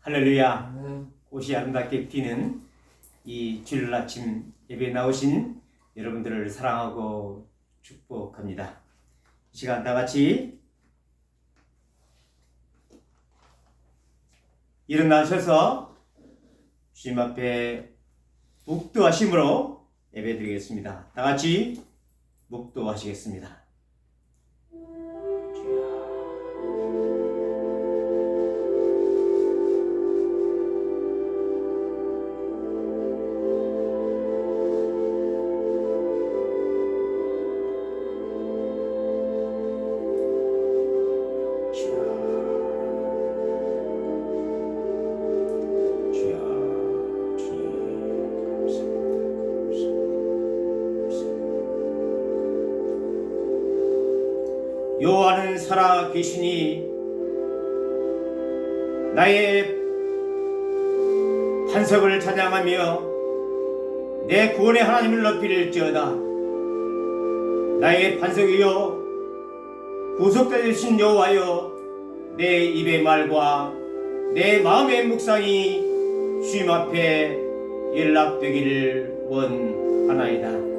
할렐루야. 옷이 아름답게 튀는 이 주일 아침 예배에 나오신 여러분들을 사랑하고 축복합니다. 이 시간 다 같이 일어나셔서 주님 앞에 묵도하심으로 예배 드리겠습니다. 다 같이 묵도하시겠습니다. 여호와는 살아 계시니 나의 반석을 찬양하며 내 구원의 하나님을 높이릴지어다. 나의 반석이여 구속자 되신 여호와여, 내 입의 말과 내 마음의 묵상이 주님 앞에 연락되기를 원하나이다.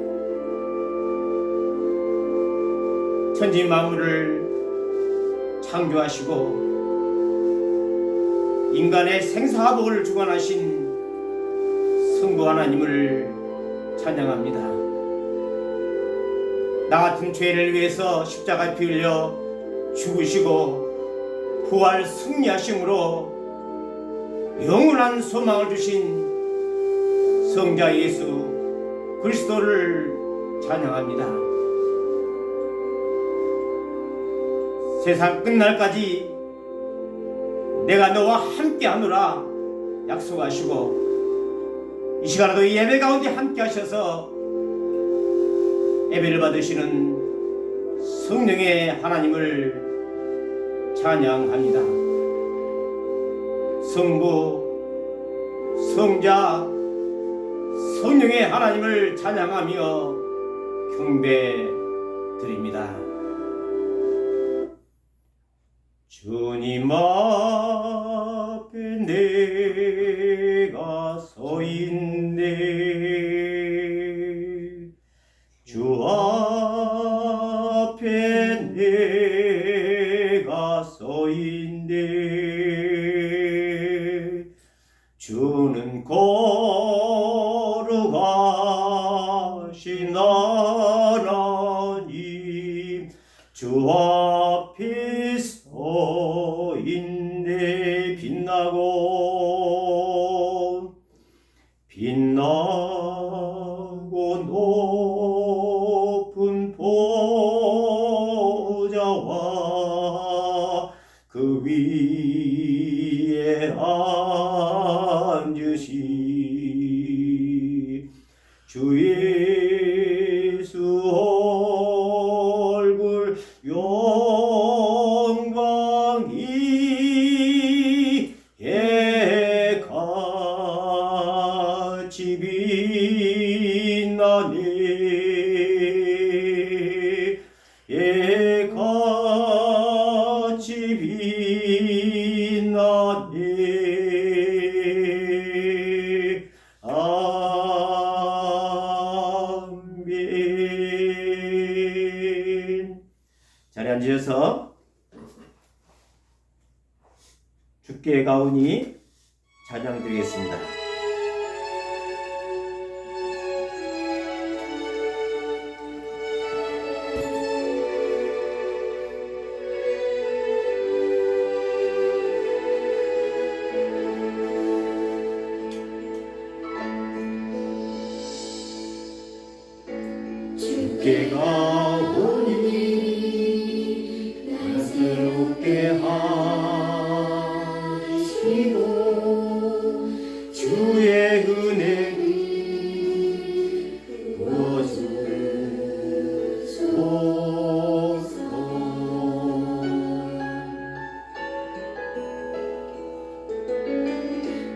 천지 만물을 창조하시고 인간의 생사화복을 주관하신 성부 하나님을 찬양합니다. 나 같은 죄를 위해서 십자가에 피 흘려 죽으시고 부활 승리하심으로 영원한 소망을 주신 성자 예수 그리스도를 찬양합니다. 세상 끝날까지 내가 너와 함께 하노라 약속하시고 이 시간에도 이 예배 가운데 함께 하셔서 예배를 받으시는 성령의 하나님을 찬양합니다. 성부, 성자, 성령의 하나님을 찬양하며 경배드립니다. 주님 앞에 내가 서 있네. 주 앞에 내가 서 있네. 주는 거룩하신 하나님, 주 앞에 서 있네. 빛나고 높은 보좌와 그 위에 앉으신 주 예수 얼굴 영광이 같이 빛나네. 같이 빛나네. 아멘. 자리에 앉으셔서 주께 가오니 찬양 드리겠습니다. 주께 가오니 날 새롭게 하시고 주의 은혜를 부어주소서.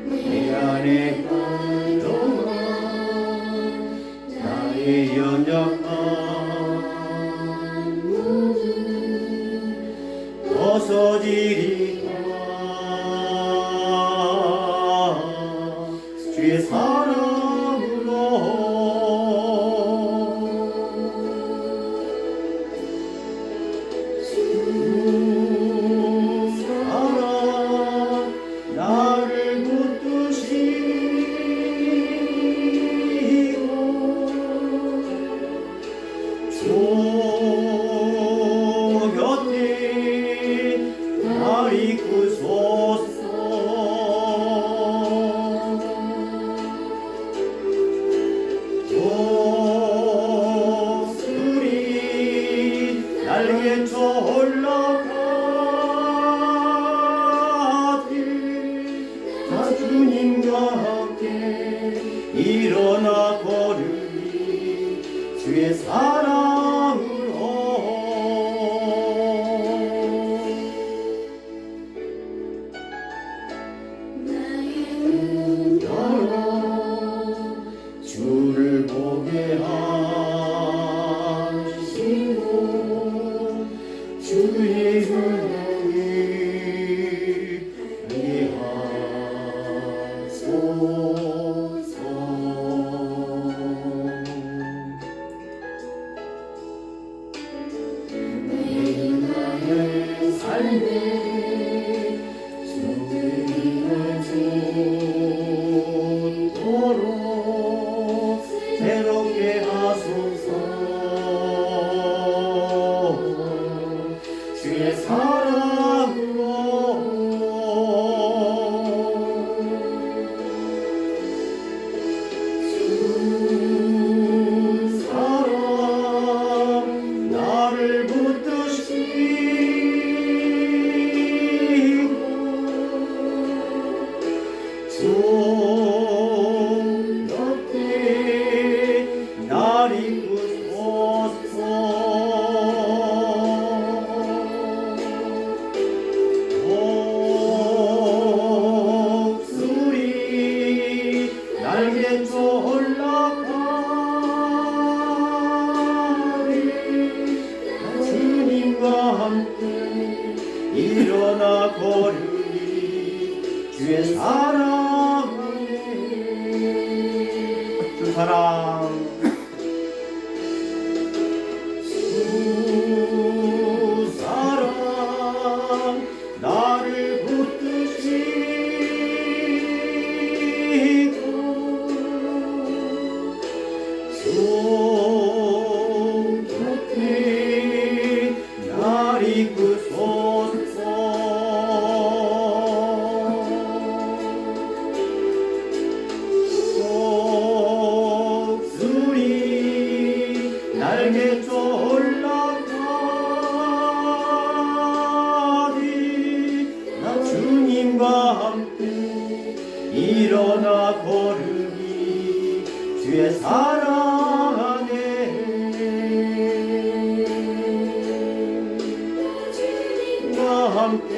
내 안에 가동한 나의 연약함 주님과 함께 일어나 걸으니 주의 사랑으로 나의 눈 열어 주를 보게 하시고 주의 사랑을 알게 하소서. 매일 나의 삶에 주를 도록 새롭게 하소서. 주의 사랑으로 주 사랑 나를 붙드시고 주 옆에 날 이끄소서. 목소리 날개 올라가리 주님과 함께 일어나 걸으니 주의 사랑 주 사랑 주 사랑 나를 붙드시고 주 곁에 날 이끄소서. 목소리 날개 올라가리 나 주님과 함께 일어나 걸으니 주의 사랑 안에 주님과 함께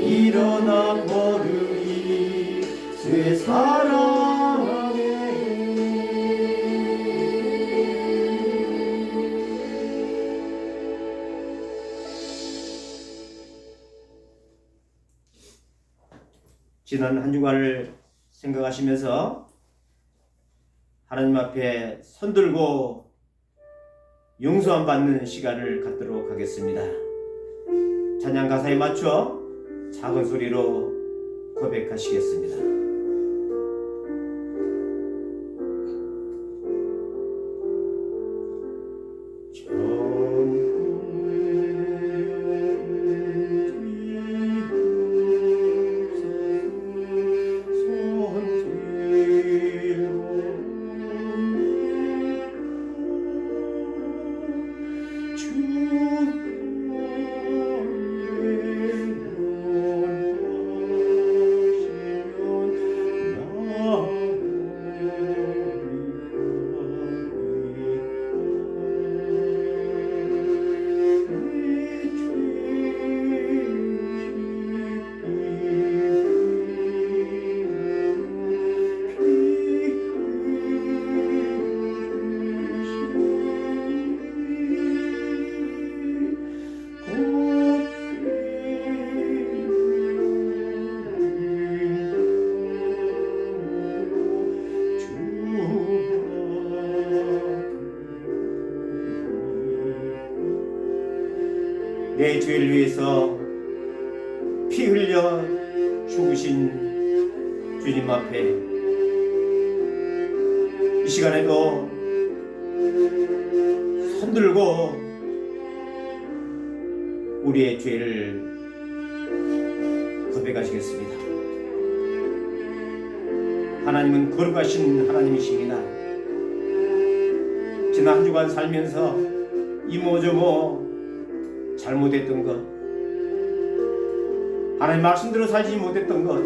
일어나 걸으니 주의 사랑 안에 지난 한 주간을 생각하시면서 하나님 앞에 손들고 용서함 받는 시간을 갖도록 하겠습니다. 찬양 가사에 맞춰 작은 소리로 고백하시겠습니다. 내 죄를 위해서 피 흘려 죽으신 주님 앞에 이 시간에도 손들고 우리의 죄를 고백하시겠습니다. 하나님은 거룩하신 하나님이십니다. 지난 한 주간 살면서 이모저모 잘못했던 것, 하나님 말씀대로 살지 못했던 것,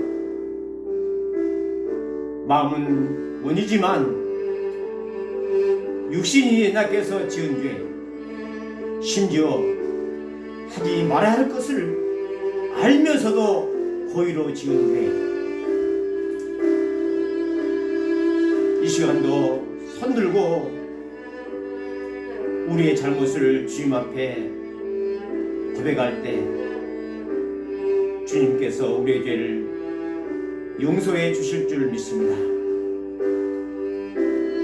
마음은 원이지만 육신이 나께서 지은 죄, 심지어 하지 말아야 할 것을 알면서도 고의로 지은 죄, 이 시간도 손들고 우리의 잘못을 주님 앞에 고백할 때 주님께서 우리의 죄를 용서해 주실 줄 믿습니다.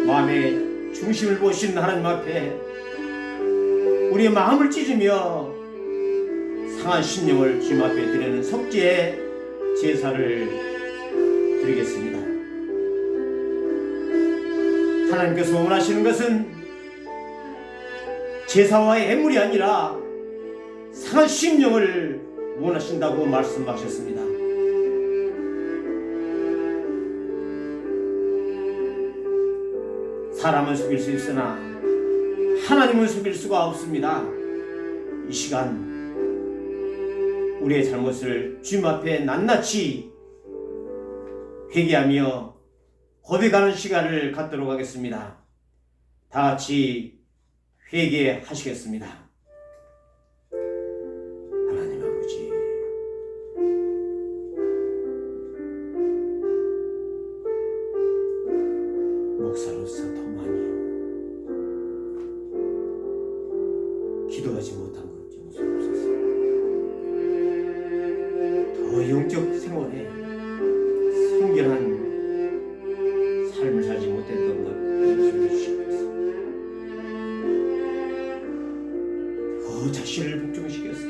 마음의 중심을 보신 하나님 앞에 우리의 마음을 찢으며 상한 심령을 주님 앞에 드리는 속죄의 제사를 드리겠습니다. 하나님께서 원하시는 것은 제사와 예물이 아니라 상한 심령을 원하신다고 말씀하셨습니다. 사람은 속일 수 있으나 하나님은 속일 수가 없습니다. 이 시간 우리의 잘못을 주님 앞에 낱낱이 회개하며 고백하는 시간을 갖도록 하겠습니다. 다 같이 회개하시겠습니다. 하나님 아버지, 목사로서 더 많이 기도하지 못한 것 용서하옵소서. 더 영적 생활에 성결한 삶을 살지 못했던 것 용서해 주시옵소서. 더 자신을 복종시켜서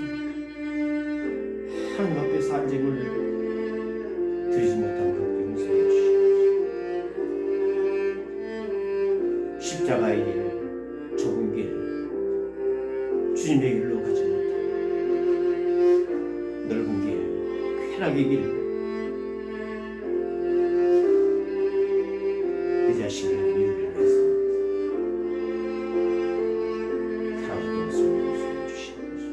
하나님 앞에 안증을 드리지 못한 것 용서해 주시옵소서. 십자가의 길, 좁은 길, 주님의 길로 가지 못하고 넓은 길, 쾌락의 길, 내 자신을 이유를 위해서 살아왔던 것을 용서해 주시옵소서.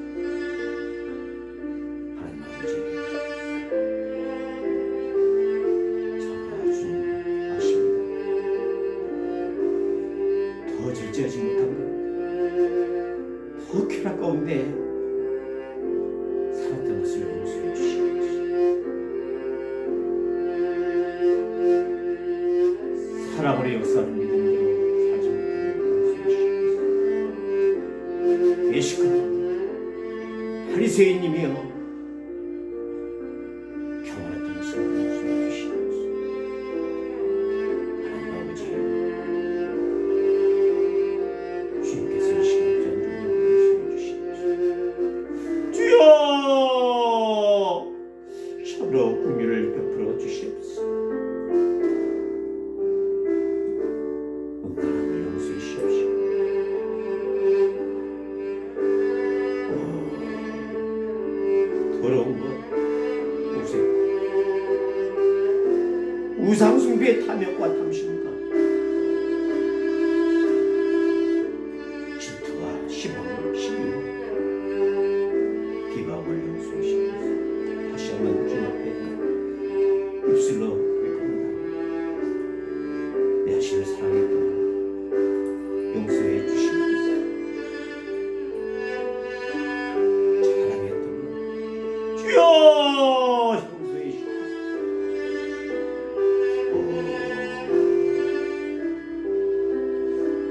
하나님 아버지, 참아 주님 아십니다. 더 절제하지 못한 것, 더 쾌락 가운데 살았던 것을 용서해 주시옵소서. 사랑으로 역사하는 믿음으로 살지 못하는 것을 용서해 주시옵소서. 예식한 바리새인님이여 평안했던 것을 용서해 주시옵소서. 하나님 아버지, 주님께서 이 시간 주여 긍휼을 베풀어 주시옵소서. 은혜를 용서해 주시옵시오. 더러운 것, 오색, 우상숭배의 탐욕과 탐심과 질투와 시방과 시기와 비방을 용서해 주시옵소서. 다시 한번 주님 앞에 입술로 고백합니다. 내 자신을 사랑했던 것 용서해 주시옵소서. 자랑했던 것 주여 용서해 주시옵소서.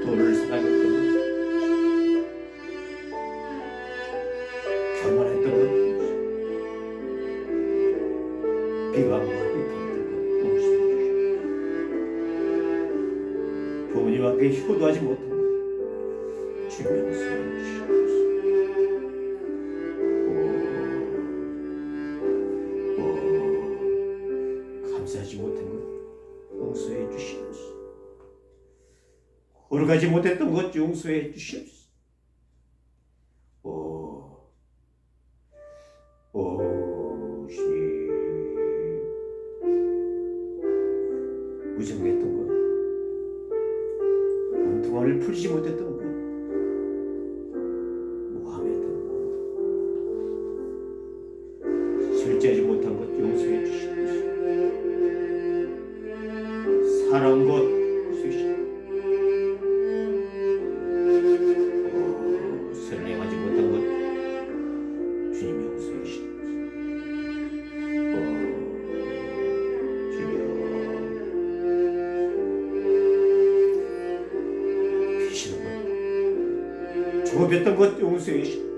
돈을 사랑했던 것, 교만했던 것, 비방과 비판했던 것 용서해 주시옵소서. 부모님 앞에 효도하지 못한 것 주님 용서해 주시옵소서. 감사하지 못한 것 용서해 주시옵소서. 걸어가지 못했던 것 용서해 주시옵소서. 주님, 무정했던 것, 엉뚱함을 풀지 못했던 것, 모함했던 것, 절제하지 못한 것 용서해 주시옵소서. 사랑한 것 쓰시고 선행하지 못한 것 주님이 용서해 주시옵소서. 주여 피시는 것 조급했던 것 용서해 주시옵소서.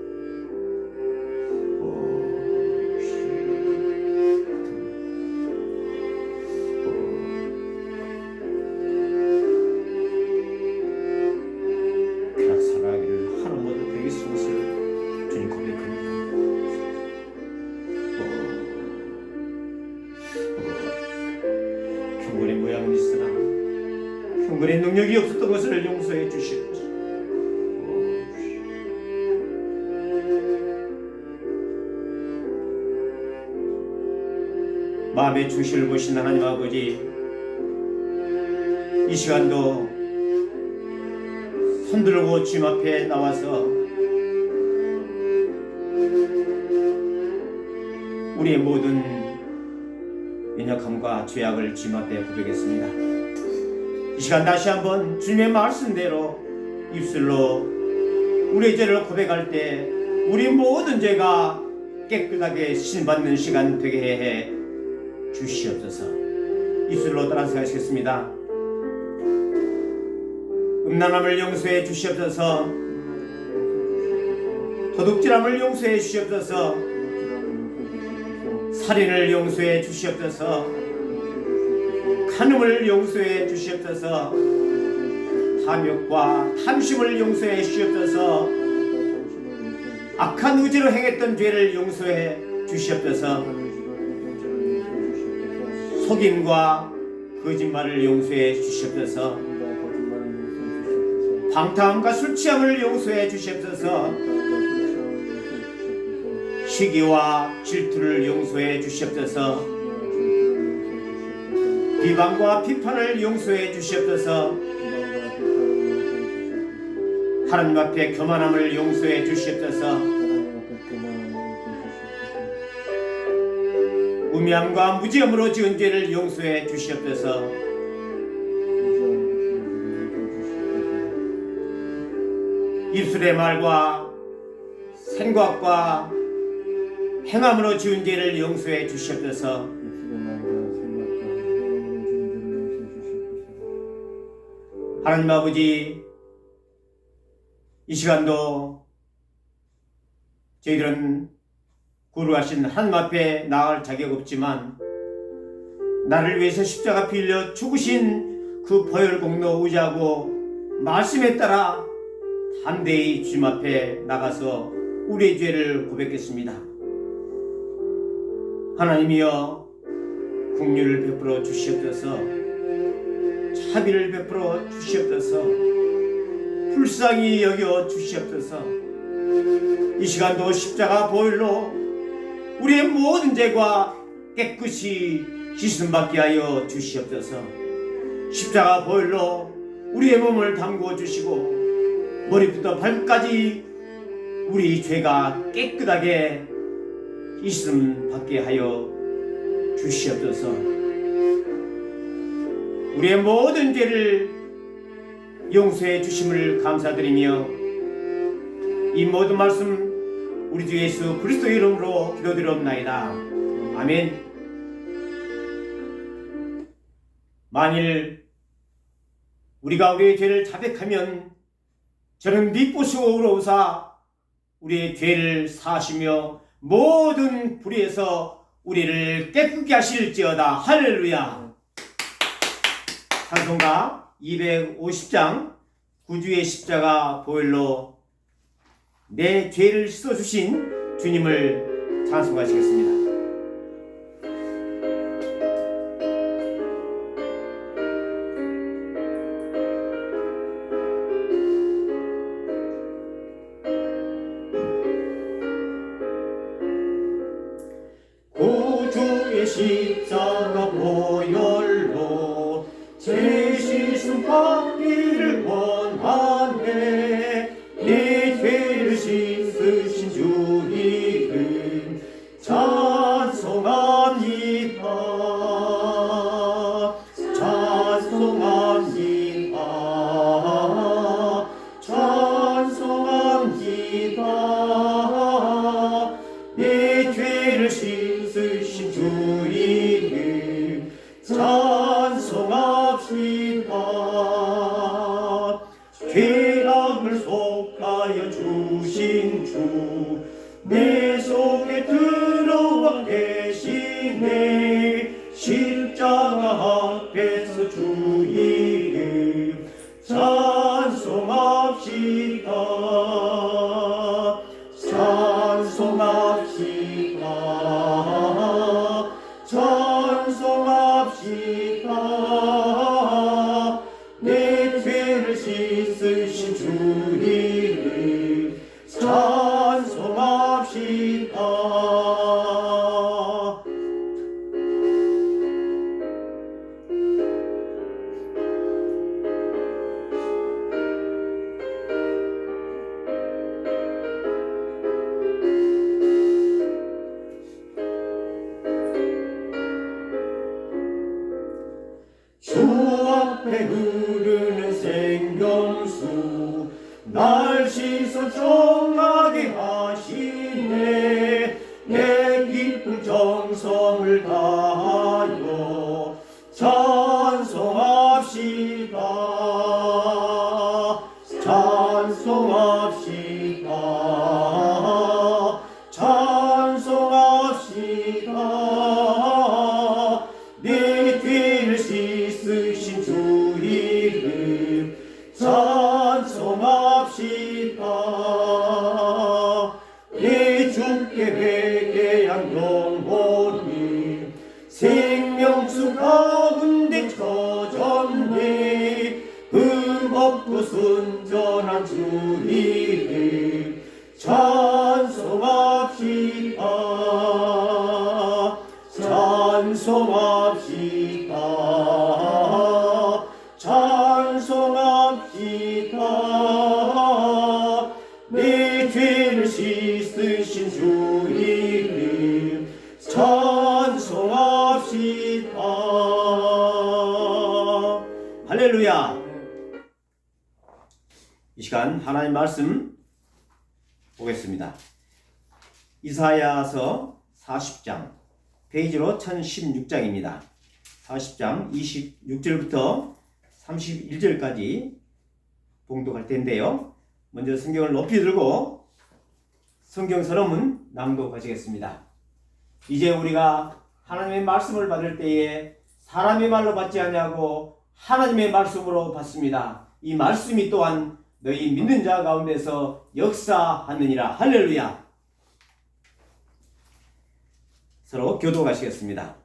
경건의 모양은 있으나 경건의 능력이 없었던 것을 용서해 주시옵소서. 마음의 중심을 보신 하나님 아버지, 이 시간도 손들고 주님 앞에 나와서 우리의 모든 연약함과 죄악을 주님 앞에 고백했습니다. 이 시간 다시 한번 주님의 말씀대로 입술로 우리의 죄를 고백할 때 우리 모든 죄가 깨끗하게 신받는 시간 되게 해 주시옵소서. 입술로 따라서 하시겠습니다. 음란함을 용서해 주시옵소서. 도둑질함을 용서해 주시옵소서. 살인을 용서해 주시옵소서. 간음을 용서해 주시옵소서. 탐욕과 탐심을 용서해 주시옵소서. 악한 의지로 행했던 죄를 용서해 주시옵소서. 속임과 거짓말을 용서해 주시옵소서. 방탕함과 술취함을 용서해 주시옵소서. 시기와 질투를 용서해 주시옵소서. 비방과 비판을 용서해 주시옵소서. 하나님 앞에 교만함을 용서해 주시옵소서. 우매함과 무지함으로 지은 죄를 용서해 주시옵소서. 입술의 말과 생각과 행함으로 지은 죄를 용서해 주시옵소서. 하나님 아버지, 이 시간도 저희들은 거룩하신 하나님 앞에 나아갈 자격 없지만 나를 위해서 십자가 빌려 죽으신 그 보혈 공로 의지하고 말씀에 따라 담대히 주님 앞에 나가서 우리의 죄를 고백했습니다. 하나님이여, 긍휼을 베풀어 주시옵소서. 자비를 베풀어 주시옵소서. 불쌍히 여겨 주시옵소서. 이 시간도 십자가 보혈로 우리의 모든 죄가 깨끗이 씻음받게 하여 주시옵소서. 십자가 보혈로 우리의 몸을 담그어 주시고 머리부터 발끝까지 우리 죄가 깨끗하게 씻음받게 하여 주시옵소서. 우리의 모든 죄를 용서해 주심을 감사드리며 이 모든 말씀 우리 주 예수 그리스도의 이름으로 기도드리옵나이다. 아멘. 만일 우리가 우리의 죄를 자백하면 저는 미쁘시고 의로우사 우리의 죄를 사하시며 모든 불의에서 우리를 깨끗게 하실지어다. 할렐루야. 찬송가 250장 구주의 십자가 보혈로 내 죄를 씻어주신 주님을 찬송하시겠습니다. 구주의 십자가 보혈로 제 씻음 받기를 원하네. 내 죄를 씻으신 주 이름 찬송합니다. 찬송 찬송합시다. 죄악을 속하여 주신 주, 내 속에 들어와 계시네. 십자가 앞에서 주 이름 찬송합시다. 찬송합시다. 찬송합시다. 내 죄를 씻으신 주 이름 찬송합시다. 주 앞에 흐르는 생명수, 날 씻어 정하게 하시네. 내 기쁜 정성을 다하여 찬송합시다. 찬송합시다. 찬송합시다. 내 죄를 씻으신 주 이름 찬송합시다. 내 주께 회개한 영혼이 생명수 가운데 처졌네. 흠없고 순전한 주 이름 찬송합시다. 찬송합시다. 찬송합시다. 내 죄를 씻으신 주 이름 찬송합시다. 할렐루야. 이 시간 하나님 말씀 보겠습니다. 이사야서 40장 페이지로 1016장입니다. 40장 26절부터 31절까지 봉독할 텐데요. 먼저 성경을 높이 들고 성경 서론문 낭독하시겠습니다. 이제 우리가 하나님의 말씀을 받을 때에 사람의 말로 받지 아니하고 하나님의 말씀으로 받습니다. 이 말씀이 또한 너희 믿는 자 가운데서 역사하느니라. 할렐루야. 서로 교독하시겠습니다.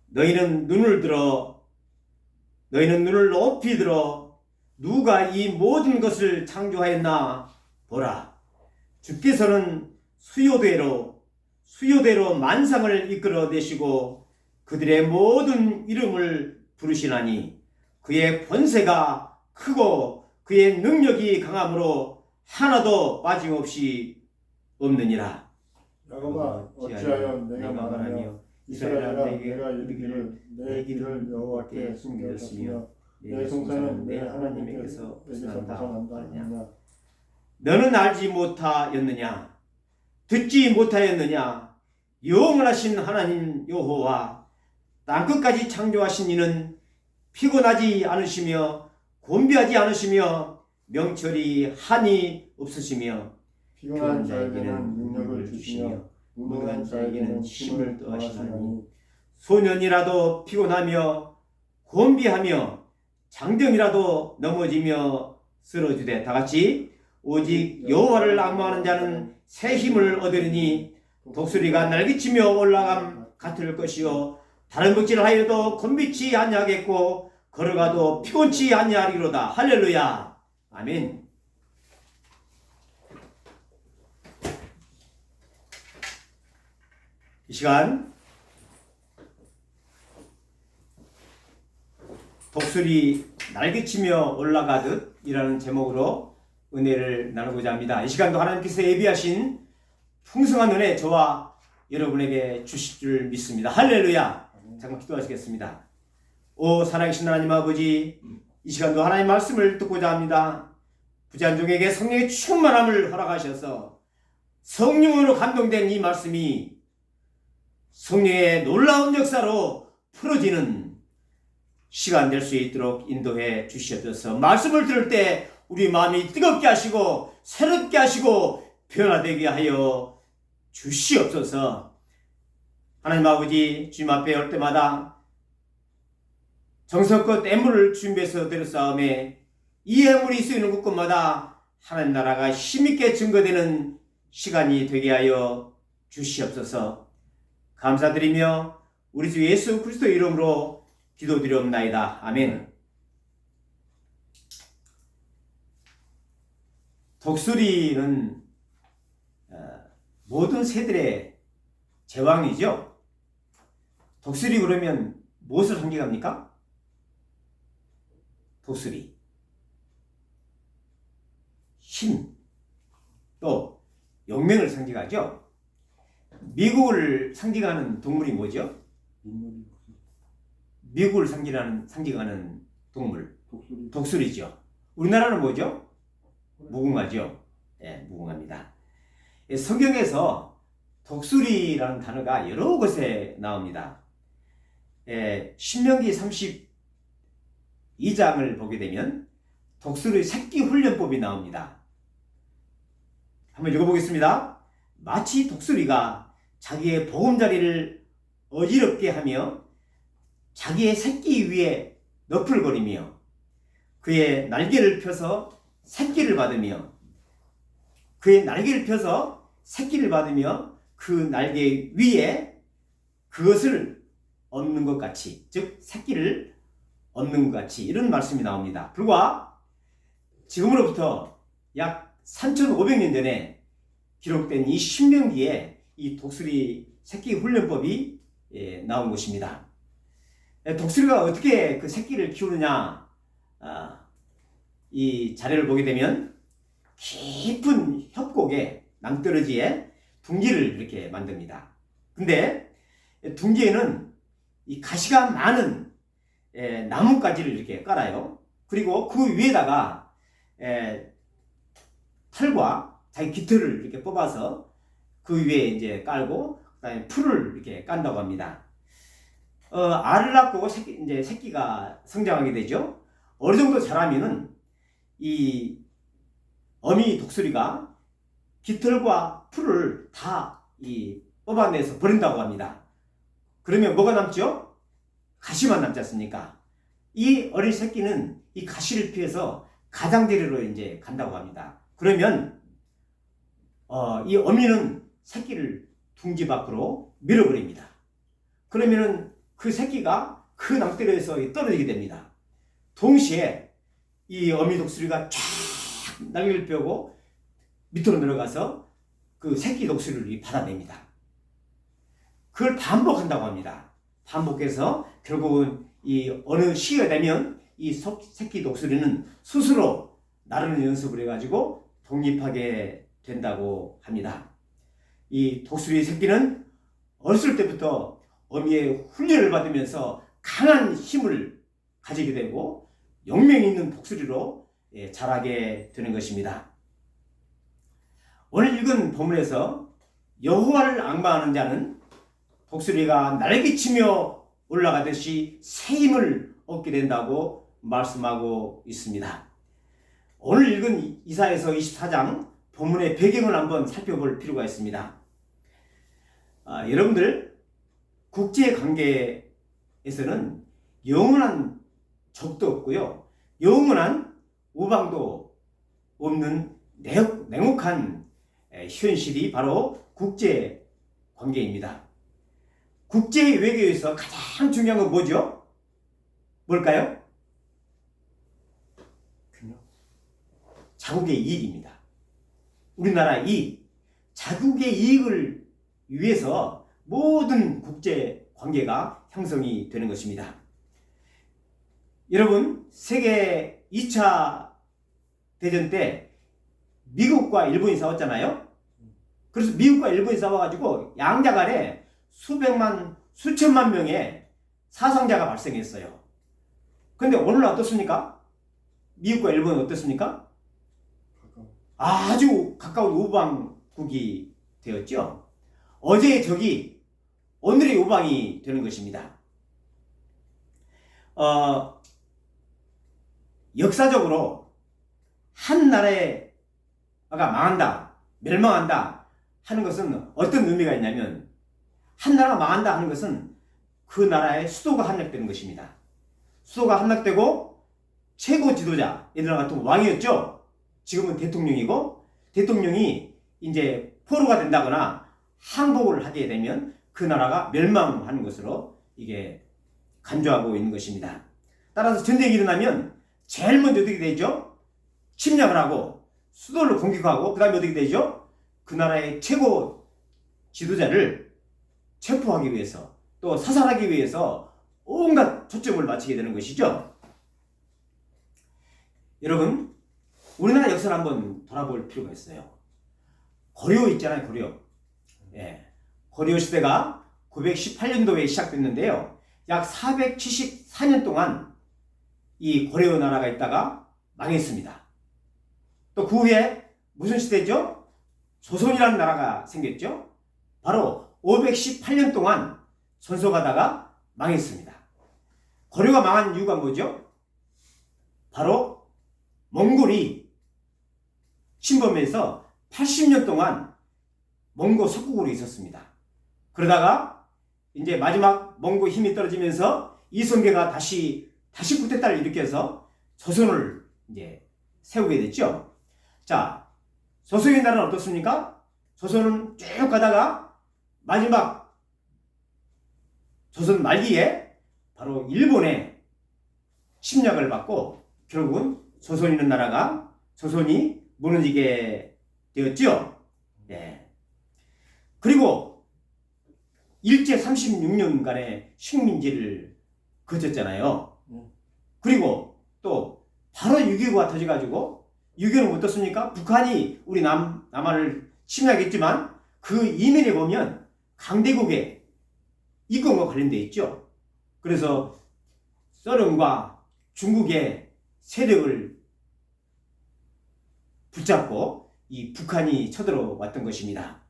너희는 눈을 높이 들어 누가 이 모든 것을 창조하였나 보라. 주께서는 수요대로 만상을 이끌어내시고 그들의 모든 이름을 부르시나니 그의 권세가 크고 그의 능력이 강함으로 하나도 빠짐없이 없느니라. 야곱아, 어찌하여 내가 말하며 이스라엘아, 내가 이르기를 내 길을 여호와께 숨겼으며 내 송사는 내 하나님께서 벗어난다 하느냐. 너는 알지 못하였느냐? 듣지 못하였느냐? 영원하신 하나님 여호와 땅끝까지 창조하신 이는 피곤하지 않으시며 곤비하지 않으시며 명철이 한이 없으시며 피곤한 자에게는 능력을 주시며 무능한 자에게는 힘을 더하시나니 소년이라도 피곤하며 곤비하며 장정이라도 넘어지며 쓰러지되 다같이 오직 여호와를 앙망하는 자는 새 힘을 얻으리니 독수리가 날개치며 올라감 같을 것이요 다른 먹지를 하여도 곤비치 아니하겠고 걸어가도 피곤치 아니하리로다. 할렐루야. 아멘. 이 시간 독수리 날개치며 올라가듯 이라는 제목으로 은혜를 나누고자 합니다. 이 시간도 하나님께서 예비하신 풍성한 은혜 저와 여러분에게 주실 줄 믿습니다. 할렐루야. 잠깐 기도하시겠습니다. 오 살아계신 하나님 아버지, 이 시간도 하나님 말씀을 듣고자 합니다. 부재한 종에게 성령의 충만함을 허락하셔서 성령으로 감동된 이 말씀이 성령의 놀라운 역사로 풀어지는 시간 될 수 있도록 인도해 주시옵소서. 말씀을 들을 때 우리 마음이 뜨겁게 하시고 새롭게 하시고 변화되게 하여 주시옵소서. 하나님 아버지, 주님 앞에 올 때마다 정성껏 애물을 준비해서 드렸사오매 이 애물이 쓰이는 곳곳마다 하나님 나라가 힘있게 증거되는 시간이 되게 하여 주시옵소서. 감사드리며 우리 주 예수 그리스도 이름으로 기도드리옵나이다. 아멘. 독수리는 모든 새들의 제왕이죠. 독수리 그러면 무엇을 상징합니까? 독수리, 힘, 또 용맹을 상징하죠. 미국을 상징하는 동물이 뭐죠? 미국을 상징하는 동물 독수리죠. 우리나라는 뭐죠? 무궁화죠. 예, 무궁화입니다. 성경에서 독수리라는 단어가 여러 곳에 나옵니다. 신명기 32장을 보게 되면 독수리 새끼 훈련법이 나옵니다. 한번 읽어보겠습니다. 마치 독수리가 자기의 보금자리를 어지럽게 하며 자기의 새끼 위에 너풀거리며 그의 날개를 펴서 새끼를 받으며 그의 날개를 펴서 새끼를 받으며 그 날개 위에 그것을 얻는 것 같이, 즉 새끼를 얻는 것 같이, 이런 말씀이 나옵니다. 불과 지금으로부터 약 3,500년 전에 기록된 이 신명기에 이 독수리 새끼 훈련법이 나온 것입니다. 독수리가 어떻게 그 새끼를 키우느냐, 이 자료를 보게 되면 깊은 협곡에 낭떠러지에 둥지를 이렇게 만듭니다. 근데 둥지에는 이 가시가 많은 나뭇가지를 이렇게 깔아요. 그리고 그 위에다가 털과 자기 깃털을 이렇게 뽑아서 그 위에 이제 깔고 그다음에 풀을 이렇게 깐다고 합니다. 알을 낳고 이제 새끼가 성장하게 되죠. 어느 정도 자라면은 이 어미 독수리가 깃털과 풀을 다 뽑아내서 버린다고 합니다. 그러면 뭐가 남죠? 가시만 남지 않습니까? 이 어린 새끼는 이 가시를 피해서 가장자리로 이제 간다고 합니다. 그러면 이 어미는 새끼를 둥지 밖으로 밀어버립니다. 그러면은 그 새끼가 그 낭떠러지에서 떨어지게 됩니다. 동시에 이 어미 독수리가 쫙 날개를 펴고 밑으로 내려가서 그 새끼 독수리를 받아냅니다. 그걸 반복한다고 합니다. 반복해서 결국은 이 어느 시기가 되면 이 새끼 독수리는 스스로 나르는 연습을 해가지고 독립하게 된다고 합니다. 이 독수리 새끼는 어렸을 때부터 어미의 훈련을 받으면서 강한 힘을 가지게 되고 용맹 있는 독수리로 자라게 되는 것입니다. 오늘 읽은 본문에서 여호와를 앙망하는 자는 독수리가 날개치며 올라가듯이 새 힘을 얻게 된다고 말씀하고 있습니다. 오늘 읽은 이사야서 24장 본문의 배경을 한번 살펴볼 필요가 있습니다. 여러분들, 국제관계에서는 영원한 적도 없고요, 영원한 우방도 없는 냉혹한 현실이 바로 국제관계입니다. 국제외교에서 가장 중요한 건 뭐죠? 뭘까요? 자국의 이익입니다. 우리나라 이익, 자국의 이익을 위해서 모든 국제관계가 형성이 되는 것입니다. 여러분, 세계 2차 대전 때 미국과 일본이 싸웠잖아요. 그래서 미국과 일본이 싸워가지고 양자 간에 수백만, 수천만 명의 사상자가 발생했어요. 근데 오늘은 어떻습니까? 미국과 일본은 어떻습니까? 아주 가까운 우방국이 되었죠. 어제의 적이 오늘의 요방이 되는 것입니다. 역사적으로 한 나라가 망한다, 멸망한다 하는 것은 어떤 의미가 있냐면, 한 나라가 망한다 하는 것은 그 나라의 수도가 함락되는 것입니다. 수도가 함락되고 최고 지도자, 옛날 같은 왕이었죠. 지금은 대통령이고, 대통령이 이제 포로가 된다거나 항복을 하게 되면 그 나라가 멸망하는 것으로 이게 간주하고 있는 것입니다. 따라서 전쟁이 일어나면 제일 먼저 어떻게 되죠? 침략을 하고 수도를 공격하고, 그 다음에 어떻게 되죠? 그 나라의 최고 지도자를 체포하기 위해서, 또 사살하기 위해서 온갖 초점을 맞추게 되는 것이죠. 여러분, 우리나라 역사를 한번 돌아볼 필요가 있어요. 고려 있잖아요, 고려. 예. 고려 시대가 918년도에 시작됐는데요. 약 474년 동안 이 고려 나라가 있다가 망했습니다. 또 그 후에 무슨 시대죠? 조선이라는 나라가 생겼죠. 바로 518년 동안 전속하다가 망했습니다. 고려가 망한 이유가 뭐죠? 바로 몽골이 침범해서 80년 동안 몽고 속국으로 있었습니다. 그러다가 이제 마지막 몽고 힘이 떨어지면서 이성계가 다시 쿠데타를 일으켜서 조선을 이제 세우게 됐죠. 자, 조선의 나라는 어떻습니까? 조선은 쭉 가다가 마지막 조선 말기에 바로 일본의 침략을 받고 결국은 조선이라는 나라가 조선이 무너지게 되었죠. 네. 그리고 일제 36년간의 식민지를 거쳤잖아요. 그리고 또 바로 6.25가 터져가지고, 6.25는 어떻습니까? 북한이 우리 남한을 침략했지만 그 이면에 보면 강대국의 이권과 관련되어 있죠. 그래서 소련과 중국의 세력을 붙잡고 이 북한이 쳐들어왔던 것입니다.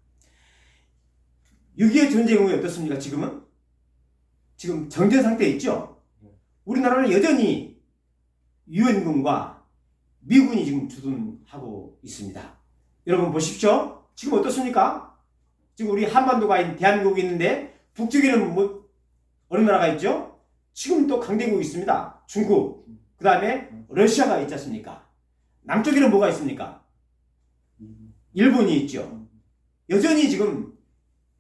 6.25 전쟁 후에 어떻습니까? 지금 정전 상태에 있죠. 우리나라는 여전히 유엔군과 미군이 지금 주둔하고 있습니다. 여러분 보십시오. 지금 어떻습니까? 지금 우리 한반도가 있는 대한민국이 있는데 북쪽에는 어느 나라가 있죠? 지금 또 강대국이 있습니다. 중국, 그 다음에 러시아가 있지 않습니까? 남쪽에는 뭐가 있습니까? 일본이 있죠. 여전히 지금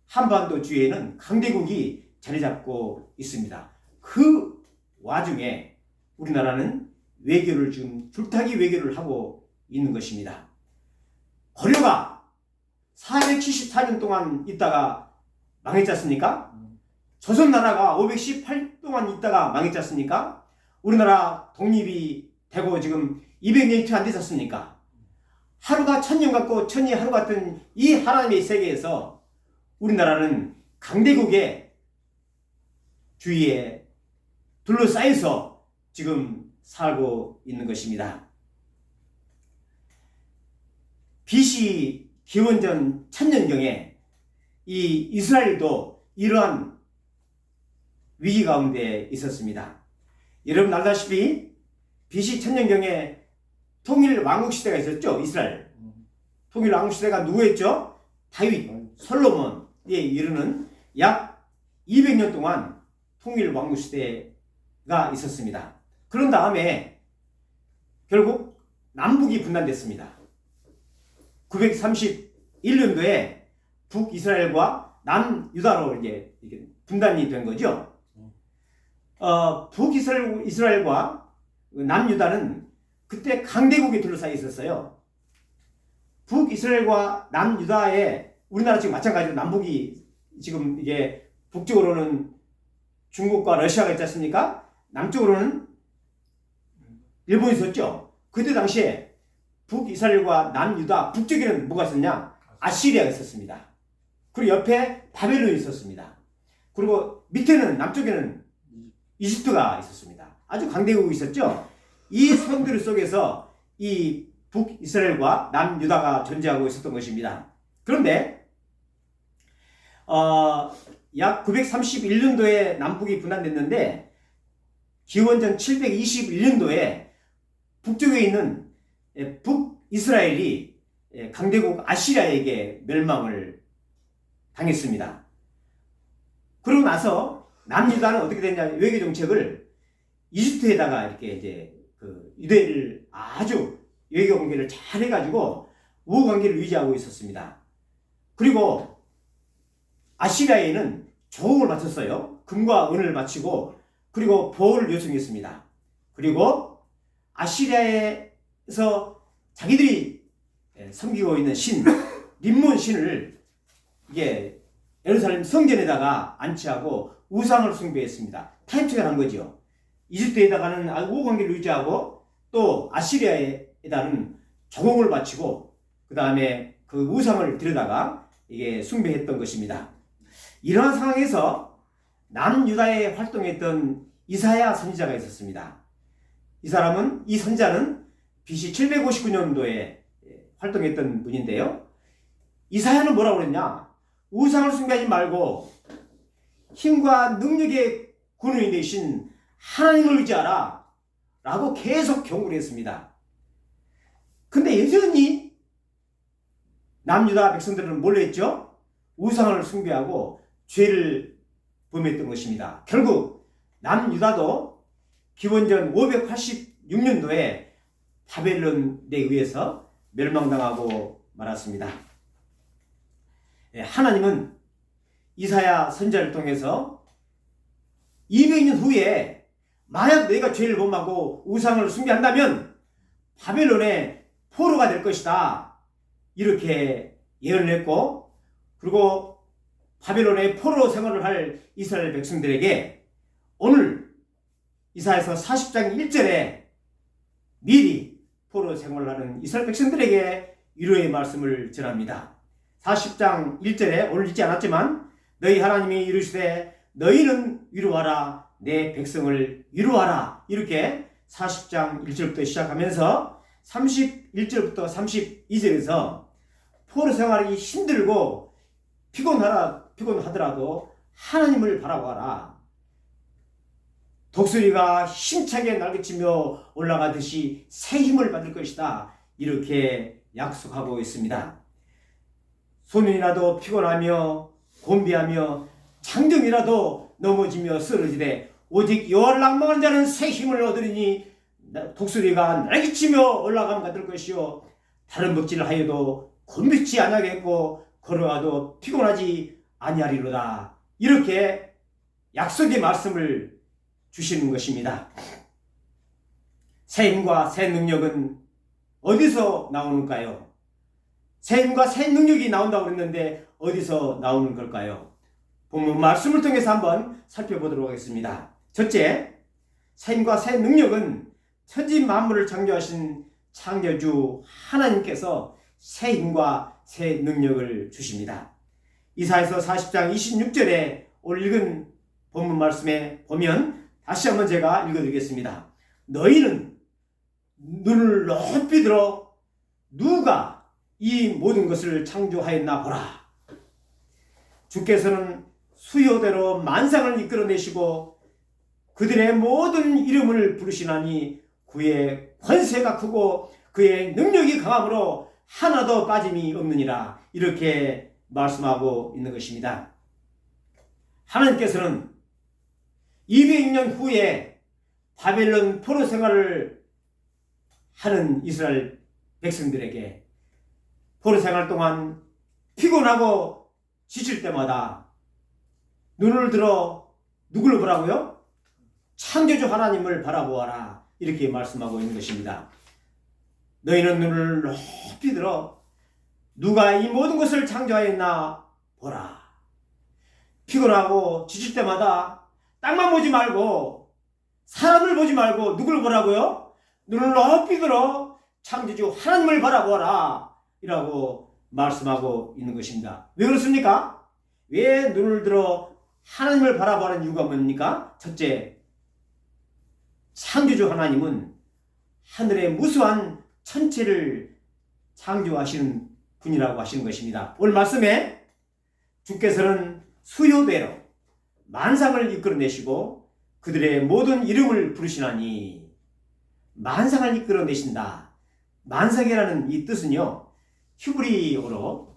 한반도 주위에는 강대국이 자리 잡고 있습니다. 그 와중에 우리나라는 외교를 지금 줄타기 외교를 하고 있는 것입니다. 고려가 474년 동안 있다가 망했지 않습니까? 조선나라가 518 동안 있다가 망했지 않습니까? 우리나라 독립이 되고 지금 200년이 안 되지 않습니까? 하루가 1000년 같고 1000이 하루 같은 이 하나님의 세계에서 우리나라는 강대국의 주위에 둘러싸여서 지금 살고 있는 것입니다. BC 기원전 1000년경에 이 이스라엘도 이러한 위기 가운데 있었습니다. 여러분 알다시피 BC 1000년경에 통일 왕국 시대가 있었죠. 이스라엘 통일 왕국 시대가 누구였죠? 다윗, 솔로몬에 이르는 약 200년 동안 통일 왕국 시대가 있었습니다. 그런 다음에 결국 남북이 분단됐습니다. 931년도에 북이스라엘과 남유다로 이제 분단이 된 거죠. 북이스라엘과 남유다는 그때 강대국에 둘러싸여 있었어요. 북이스라엘과 남유다에 우리나라 지금 마찬가지로 남북이 지금 이게 북쪽으로는 중국과 러시아가 있지 않습니까? 남쪽으로는 일본이 있었죠. 그때 당시에 북이스라엘과 남유다 북쪽에는 뭐가 있었냐? 아시리아가 있었습니다. 그리고 옆에 바벨론이 있었습니다. 그리고 밑에는 남쪽에는 이집트가 있었습니다. 아주 강대국이 있었죠. 이 성들 속에서 이 북이스라엘과 남유다가 존재하고 있었던 것입니다. 그런데 약 931년도에 남북이 분단됐는데 기원전 721년도에 북쪽에 있는 북이스라엘이 강대국 아시리아에게 멸망을 당했습니다. 그러고 나서 남유다는 어떻게 됐냐, 외교 정책을 이집트에다가 이렇게 이제 그 유대를 아주 외교 관계를 잘 해가지고 우호 관계를 유지하고 있었습니다. 그리고 아시리아에는 조공을 바쳤어요. 금과 은을 바치고 그리고 보호를 요청했습니다. 그리고 아시리아에서 자기들이 섬기고 있는 신 림몬 신을 이게 예루살렘 성전에다가 안치하고 우상을 숭배했습니다. 타협책을 한 거죠. 이집트에다가는 우호 관계를 유지하고 또 아시리아에다는 조공을 바치고 그 다음에 그 우상을 들여다가 이게 숭배했던 것입니다. 이러한 상황에서 남유다에 활동했던 이사야 선지자가 있었습니다. 이 선지자는 BC 759년도에 활동했던 분인데요. 이사야는 뭐라고 그랬냐? 우상을 숭배하지 말고 힘과 능력의 근원이 되신 하나님을 의지하라 라고 계속 경고를 했습니다. 근데 여전히 남유다 백성들은 뭘 했죠? 우상을 숭배하고 죄를 범했던 것입니다. 결국 남유다도 기원전 586년도에 바벨론에 의해서 멸망당하고 말았습니다. 하나님은 이사야 선지자를 통해서 200년 후에 만약 너희가 죄를 범하고 우상을 숭배한다면 바벨론의 포로가 될 것이다, 이렇게 예언을 했고, 그리고 바벨론의 포로 생활을 할 이스라엘 백성들에게 오늘 이사야서 40장 1절에 미리 포로 생활을 하는 이스라엘 백성들에게 위로의 말씀을 전합니다. 40장 1절에 오늘 읽지 않았지만 너희 하나님이 이르시되 너희는 위로하라, 내 백성을 위로하라, 이렇게 40장 1절부터 시작하면서 31절부터 32절에서 포로 생활이 힘들고 피곤하더라도 하나님을 바라보아라. 독수리가 힘차게 날개치며 올라가듯이 새 힘을 받을 것이다, 이렇게 약속하고 있습니다. 소년이라도 피곤하며 곤비하며 장정이라도 넘어지며 쓰러지되 오직 여호와를 낭망하는 자는 새 힘을 얻으리니 독수리가 날개치며 올라가면 받을 것이요 다른 먹지를 하여도 곤비치 아니하겠고 걸어가도 피곤하지 아니하리로다, 이렇게 약속의 말씀을 주시는 것입니다. 새 힘과 새 능력은 어디서 나오는가요? 새 힘과 새 능력이 나온다고 그랬는데 어디서 나오는 걸까요? 본문 말씀을 통해서 한번 살펴보도록 하겠습니다. 첫째, 새 힘과 새 능력은 천지 만물을 창조하신 창조주 하나님께서 새 힘과 새 능력을 주십니다. 이사야서 40장 26절에 오늘 읽은 본문 말씀에 보면 다시 한번 제가 읽어드리겠습니다. 너희는 눈을 높이 들어 누가 이 모든 것을 창조하였나 보라. 주께서는 수요대로 만상을 이끌어내시고 그들의 모든 이름을 부르시나니 그의 권세가 크고 그의 능력이 강함으로 하나도 빠짐이 없느니라, 이렇게 말씀하고 있는 것입니다. 하나님께서는 200년 후에 바벨론 포로 생활을 하는 이스라엘 백성들에게 포로 생활 동안 피곤하고 지칠 때마다 눈을 들어 누구를 보라고요? 창조주 하나님을 바라보아라, 이렇게 말씀하고 있는 것입니다. 너희는 눈을 높이 들어 누가 이 모든 것을 창조하였나 보라. 피곤하고 지칠 때마다 땅만 보지 말고 사람을 보지 말고 누구를 보라고요? 눈을 높이 들어 창조주 하나님을 바라보아라, 이라고 말씀하고 있는 것입니다. 왜 그렇습니까? 왜 눈을 들어 하나님을 바라보는 이유가 뭡니까? 첫째, 창조주 하나님은 하늘의 무수한 천체를 창조하시는 분이라고 하시는 것입니다. 오늘 말씀에 주께서는 수요대로 만상을 이끌어내시고 그들의 모든 이름을 부르시나니. 만상을 이끌어내신다. 만상이라는 이 뜻은요, 히브리어로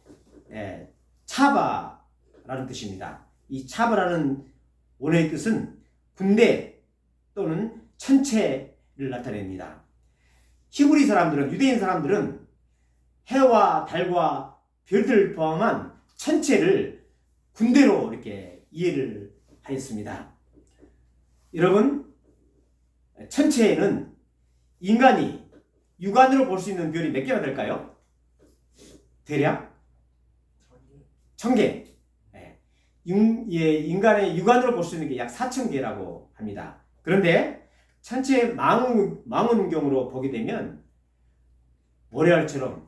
차바라는 뜻입니다. 이 차바라는 원어의 뜻은 군대 또는 천체를 나타냅니다. 히브리 사람들은, 유대인 사람들은 해와 달과 별들을 포함한 천체를 군대로 이렇게 이해를 하였습니다. 여러분, 천체에는 인간이 육안으로 볼 수 있는 별이 몇 개나 될까요? 대략 1000개. 인간의 육안으로 볼 수 있는 게 약 4000개라고 합니다. 그런데 천체 망원경으로 보게 되면 모래알처럼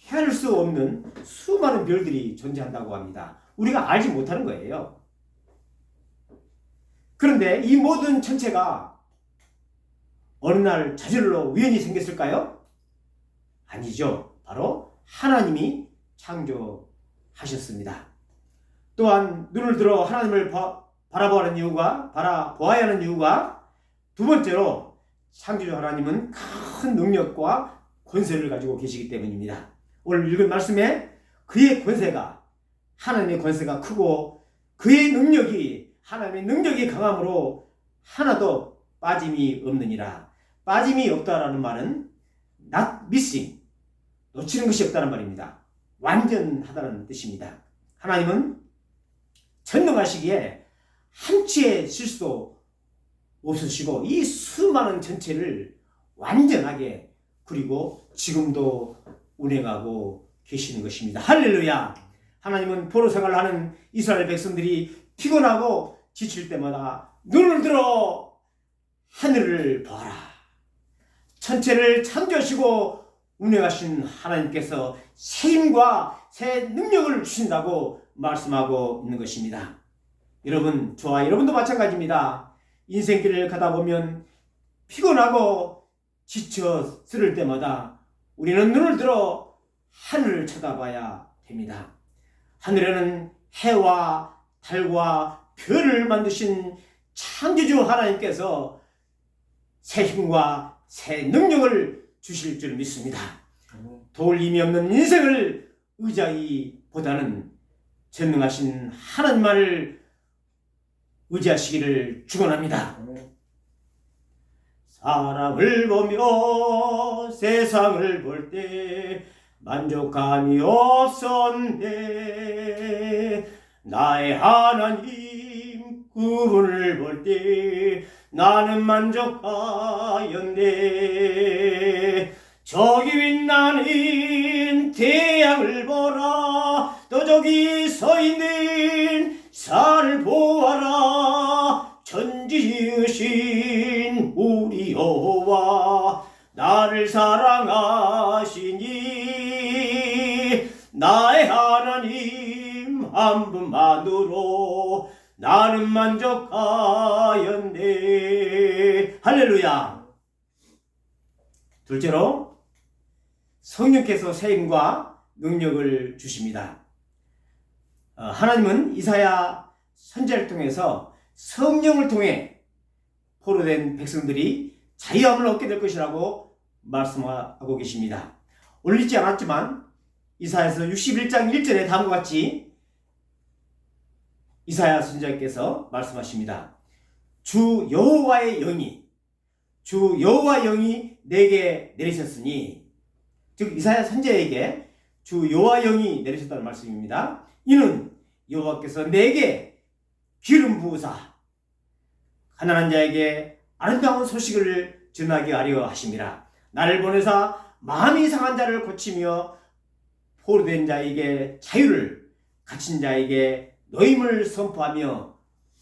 헤아릴 수 없는 수많은 별들이 존재한다고 합니다. 우리가 알지 못하는 거예요. 그런데 이 모든 천체가 어느 날 저절로 우연히 생겼을까요? 아니죠. 바로 하나님이 창조하셨습니다. 또한 눈을 들어 하나님을 바라보아야 하는 이유가 두 번째로 창조주 하나님은 큰 능력과 권세를 가지고 계시기 때문입니다. 오늘 읽은 말씀에 그의 권세가, 하나님의 권세가 크고 그의 능력이, 하나님의 능력이 강함으로 하나도 빠짐이 없느니라. 빠짐이 없다라는 말은 not missing, 놓치는 것이 없다는 말입니다. 완전하다는 뜻입니다. 하나님은 전능하시기에 한치의 실수도 없으시고 이 수많은 전체를 완전하게, 그리고 지금도 운행하고 계시는 것입니다. 할렐루야. 하나님은 포로 생활을 하는 이스라엘 백성들이 피곤하고 지칠 때마다 눈을 들어 하늘을 봐라. 천체를 창조하시고 운행하신 하나님께서 새 힘과 새 능력을 주신다고 말씀하고 있는 것입니다. 여러분, 저와 여러분도 마찬가지입니다. 인생길을 가다 보면 피곤하고 지쳐 쓰를 때마다 우리는 눈을 들어 하늘을 쳐다봐야 됩니다. 하늘에는 해와 달과 별을 만드신 창조주 하나님께서 새 힘과 새 능력을 주실 줄 믿습니다. 도울림이 없는 인생을 의지하기보다는 전능하신 하나님만을 의지하시기를 축원합니다. 사람을 보며 세상을 볼 때 만족감이 없었네. 나의 하나님 그분을 볼 때 나는 만족하였네. 저기 빛나는 태양을 보라. 또 저기 서 있는 산을 보아라. 천지 지으신 우리 여호와 나를 사랑하시니 나의 하나님 한 분만으로 나는 만족하였네. 할렐루야. 둘째로 성령께서 새 힘과 능력을 주십니다. 하나님은 이사야 선지자를 통해서 성령을 통해 포로된 백성들이 자유함을 얻게 될 것이라고 말씀하고 계십니다. 오늘 읽지 않았지만 이사야서 61장 1절에 다음과 같이 이사야 선지자께서 말씀하십니다. 주 여호와의 영이 내게 내리셨으니, 즉 이사야 선지자에게 주 여호와 영이 내리셨다는 말씀입니다. 이는 여호와께서 내게 기름 부으사 가난한 자에게 아름다운 소식을 전하게 하려 하심이라. 나를 보내사 마음이 상한 자를 고치며 포로된 자에게 자유를, 갇힌 자에게 노임을 선포하며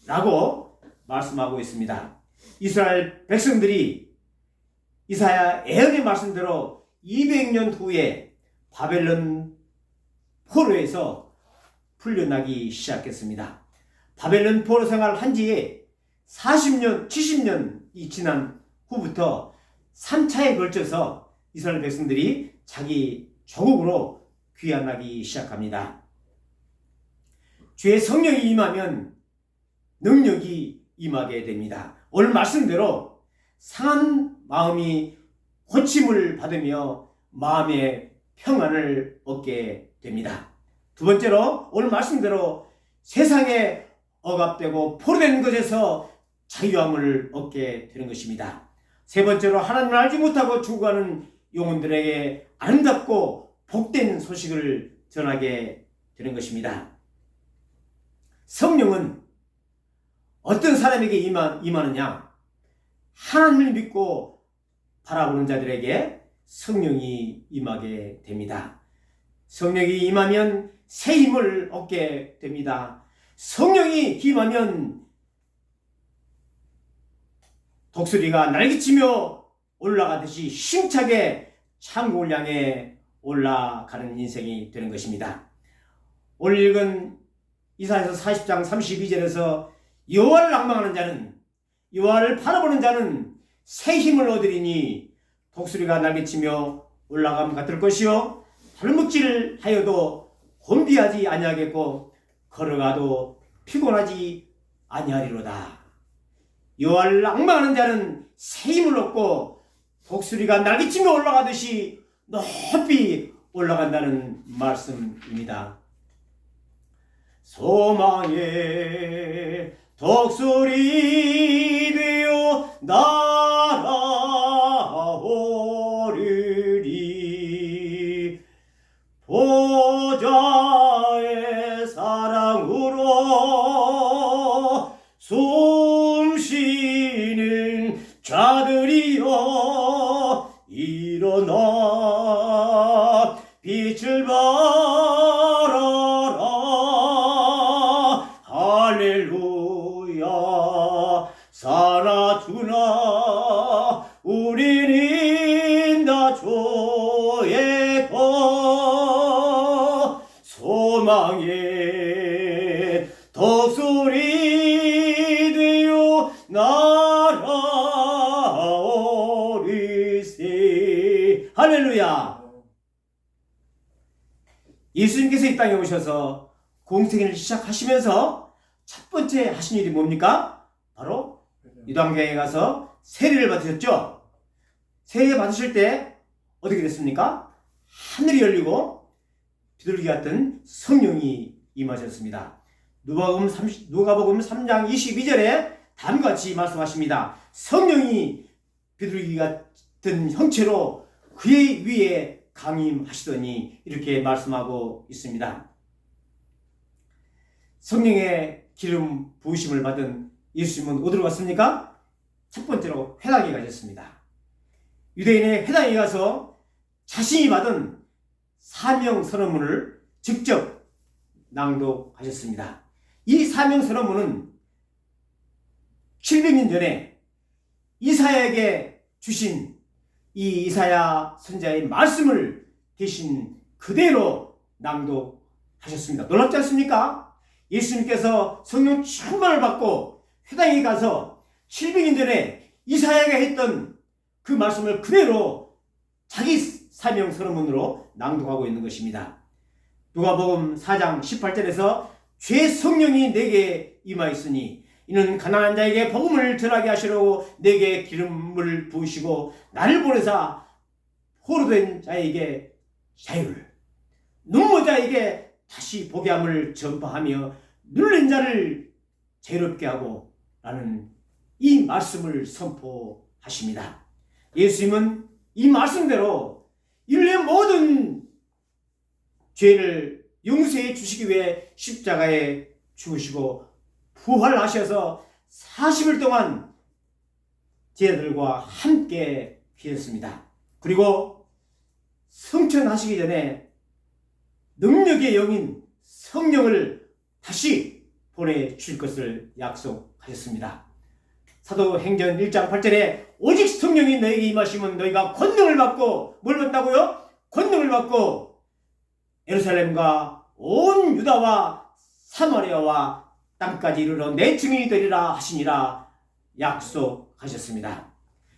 라고 말씀하고 있습니다. 이스라엘 백성들이 이사야 예언의 말씀대로 200년 후에 바벨론 포로에서 풀려나기 시작했습니다. 바벨론 포로 생활을 한 지 40년, 70년이 지난 후부터 3차에 걸쳐서 이스라엘 백성들이 자기 조국으로 귀환하기 시작합니다. 주의 성령이 임하면 능력이 임하게 됩니다. 오늘 말씀대로 상한 마음이 고침을 받으며 마음의 평안을 얻게 됩니다. 두 번째로 오늘 말씀대로 세상에 억압되고 포로된 것에서 자유함을 얻게 되는 것입니다. 세 번째로 하나님을 알지 못하고 죽어가는 영혼들에게 아름답고 복된 소식을 전하게 되는 것입니다. 성령은 어떤 사람에게 임하느냐? 하나님을 믿고 바라보는 자들에게 성령이 임하게 됩니다. 성령이 임하면 새 힘을 얻게 됩니다. 성령이 임하면 독수리가 날개치며 올라가듯이 힘차게 천국을 향해 올라가는 인생이 되는 것입니다. 오늘 읽은 이사야서 40장 32절에서 여호와를 낭망하는 자는, 여호와를 바라보는 자는 새 힘을 얻으리니 독수리가 날개치며 올라감 같을 것이요 발목질 하여도 곤비하지 아니하겠고 걸어가도 피곤하지 아니하리로다. 여호와를 낭망하는 자는 새 힘을 얻고 독수리가 날개치며 올라가듯이 높이 올라간다는 말씀입니다. 소망의 독수리 되어 날아오르리. 보좌의 사랑으로 숨쉬는 자들이여 일어나 빛을 발하라. 할렐루야. 사나주나 우리는 다 주의 것. 소망의 독수리 되어 날아오르세. 할렐루야. 예수님께서 이 땅에 오셔서 공생애를 시작하시면서 첫 번째 하신 일이 뭡니까? 바로 유다교회에 가서 세례를 받으셨죠. 세례 받으실 때 어떻게 됐습니까? 하늘이 열리고 비둘기 같은 성령이 임하셨습니다. 누가복음 3장 22절에 다음과 같이 말씀하십니다. 성령이 비둘기 같은 형체로 그의 위에 강림하시더니 이렇게 말씀하고 있습니다. 성령의 기름 부으심을 받은 예수님은 어디로 갔습니까? 첫 번째로 회당에 가셨습니다. 유대인의 회당에 가서 자신이 받은 사명 선언문을 직접 낭독하셨습니다. 이 사명 선언문은 700년 전에 이사야에게 주신 이 이사야 선지자의 말씀을 대신 그대로 낭독하셨습니다. 놀랍지 않습니까? 예수님께서 성령 충만을 받고 회당에 가서 700년 전에 이사야가 했던 그 말씀을 그대로 자기 사명 선언문으로 낭독하고 있는 것입니다. 누가복음 4장 18절에서 죄 성령이 내게 임하였으니 이는 가난한 자에게 복음을 전하게 하시려고 내게 기름을 부으시고 나를 보내사 포로된 자에게 자유를, 눈먼 자에게 다시 보게 함을 전파하며 눌린 자를 자유롭게 하고 라는 이 말씀을 선포하십니다. 예수님은 이 말씀대로 인류의 모든 죄를 용서해 주시기 위해 십자가에 죽으시고 부활하셔서 40일 동안 제자들과 함께 계셨습니다. 그리고 승천하시기 전에 능력의 영인 성령을 다시 보내주실 것을 약속하셨습니다. 사도행전 1장 8절에 오직 성령이 너에게 임하시면 너희가 권능을 받고, 뭘 받다고요? 권능을 받고 예루살렘과 온 유다와 사마리아와 땅까지 이르러 내 증인이 되리라 하시니라 약속하셨습니다.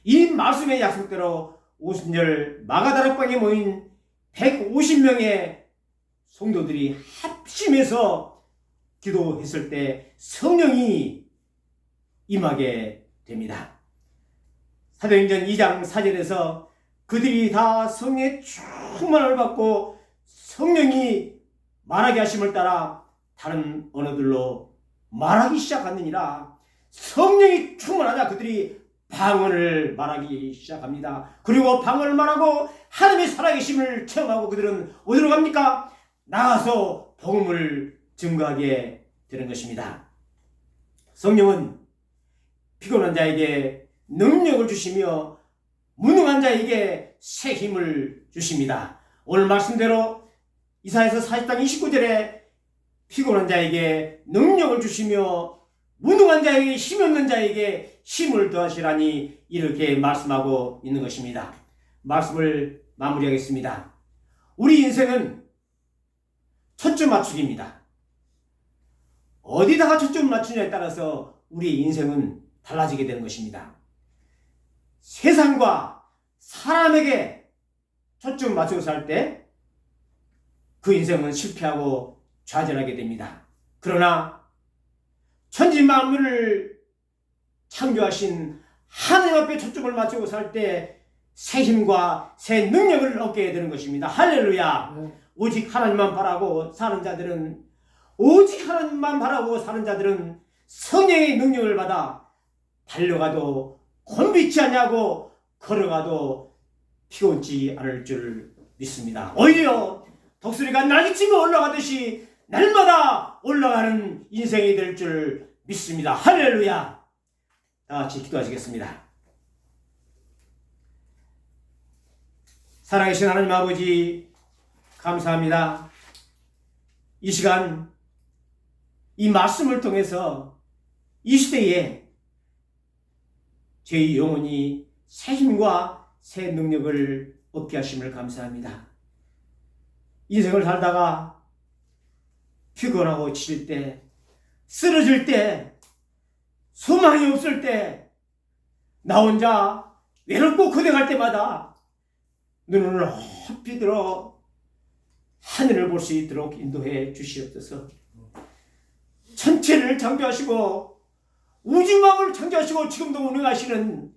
이 말씀의 약속대로 오순절 마가다락방에 모인 150명의 성도들이 합심해서 기도했을 때 성령이 임하게 됩니다. 사도행전 2장 4절에서 그들이 다 성령의 충만을 받고 성령이 말하게 하심을 따라 다른 언어들로 말하기 시작하느니라. 성령이 충만하자 그들이 방언을 말하기 시작합니다. 그리고 방언을 말하고 하나님의 살아계심을 체험하고 그들은 어디로 갑니까? 나가서 복음을 증거하게 되는 것입니다. 성령은 피곤한 자에게 능력을 주시며 무능한 자에게 새 힘을 주십니다. 오늘 말씀대로 이사야서 40장 29절에 피곤한 자에게 능력을 주시며 무능한 자에게 힘 없는 자에게 힘을 더하시라니 이렇게 말씀하고 있는 것입니다. 말씀을 마무리하겠습니다. 우리 인생은 초점 맞추기입니다. 어디다가 초점 맞추냐에 따라서 우리 인생은 달라지게 되는 것입니다. 세상과 사람에게 초점 맞춰서 살 때 그 인생은 실패하고 좌절하게 됩니다. 그러나 천지 만물을 창조하신 하나님 앞에 초점을 맞추고 살 때 새 힘과 새 능력을 얻게 되는 것입니다. 할렐루야. 오직 하나님만 바라고 사는 자들은 오직 하나님만 바라고 사는 자들은 성령의 능력을 받아 달려가도 곤비치 않냐고 걸어가도 피곤치 않을 줄 믿습니다. 오히려 독수리가 날개치며 올라가듯이 날마다 올라가는 인생이 될 줄 믿습니다. 할렐루야. 다 같이 기도하시겠습니다. 살아계신 하나님 아버지 감사합니다. 이 시간 이 말씀을 통해서 이 시대에 저희 영혼이 새 힘과 새 능력을 얻게 하심을 감사합니다. 인생을 살다가 피곤하고 지칠 때, 쓰러질 때, 소망이 없을 때, 나 혼자 외롭고 고생할 때마다 눈을 헛비 들어 하늘을 볼 수 있도록 인도해 주시옵소서. 천체를 창조하시고 우주만을 창조하시고 지금도 운행하시는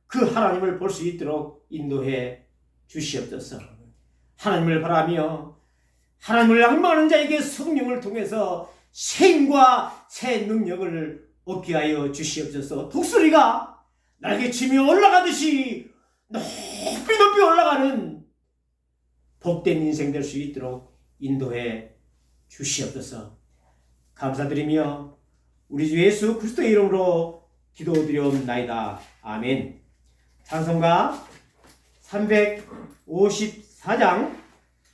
그 하나님을 볼 수 있도록 인도해 주시옵소서. 하나님을 바라며 하나님을 앙망하는 자에게 성령을 통해서 새 힘과 새 능력을 얻게 하여 주시옵소서. 독수리가 날개치며 올라가듯이 높이 높이 올라가는 복된 인생 될 수 있도록 인도해 주시옵소서. 감사드리며 우리 주 예수 그리스도의 이름으로 기도드리옵나이다. 아멘. 찬송가 354장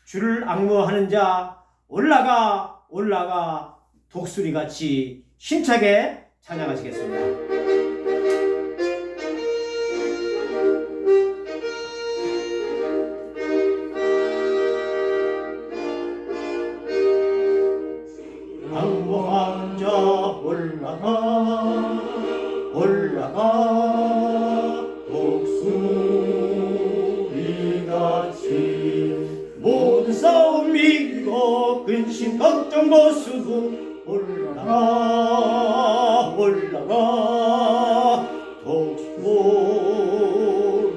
주를 앙모하는 자 올라가 올라가 독수리같이 힘차게 찬양하시겠습니다. 앙모한 자 올라가 올라가 독수리같이 모든 싸움 이기고 근심 걱정 고수고 올라가 올라가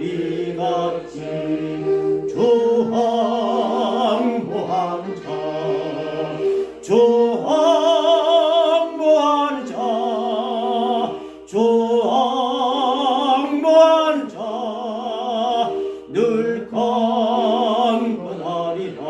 독수리같이 주 앙모한 자 주 앙모한 자 주 앙모한 자 늘 강건하리라.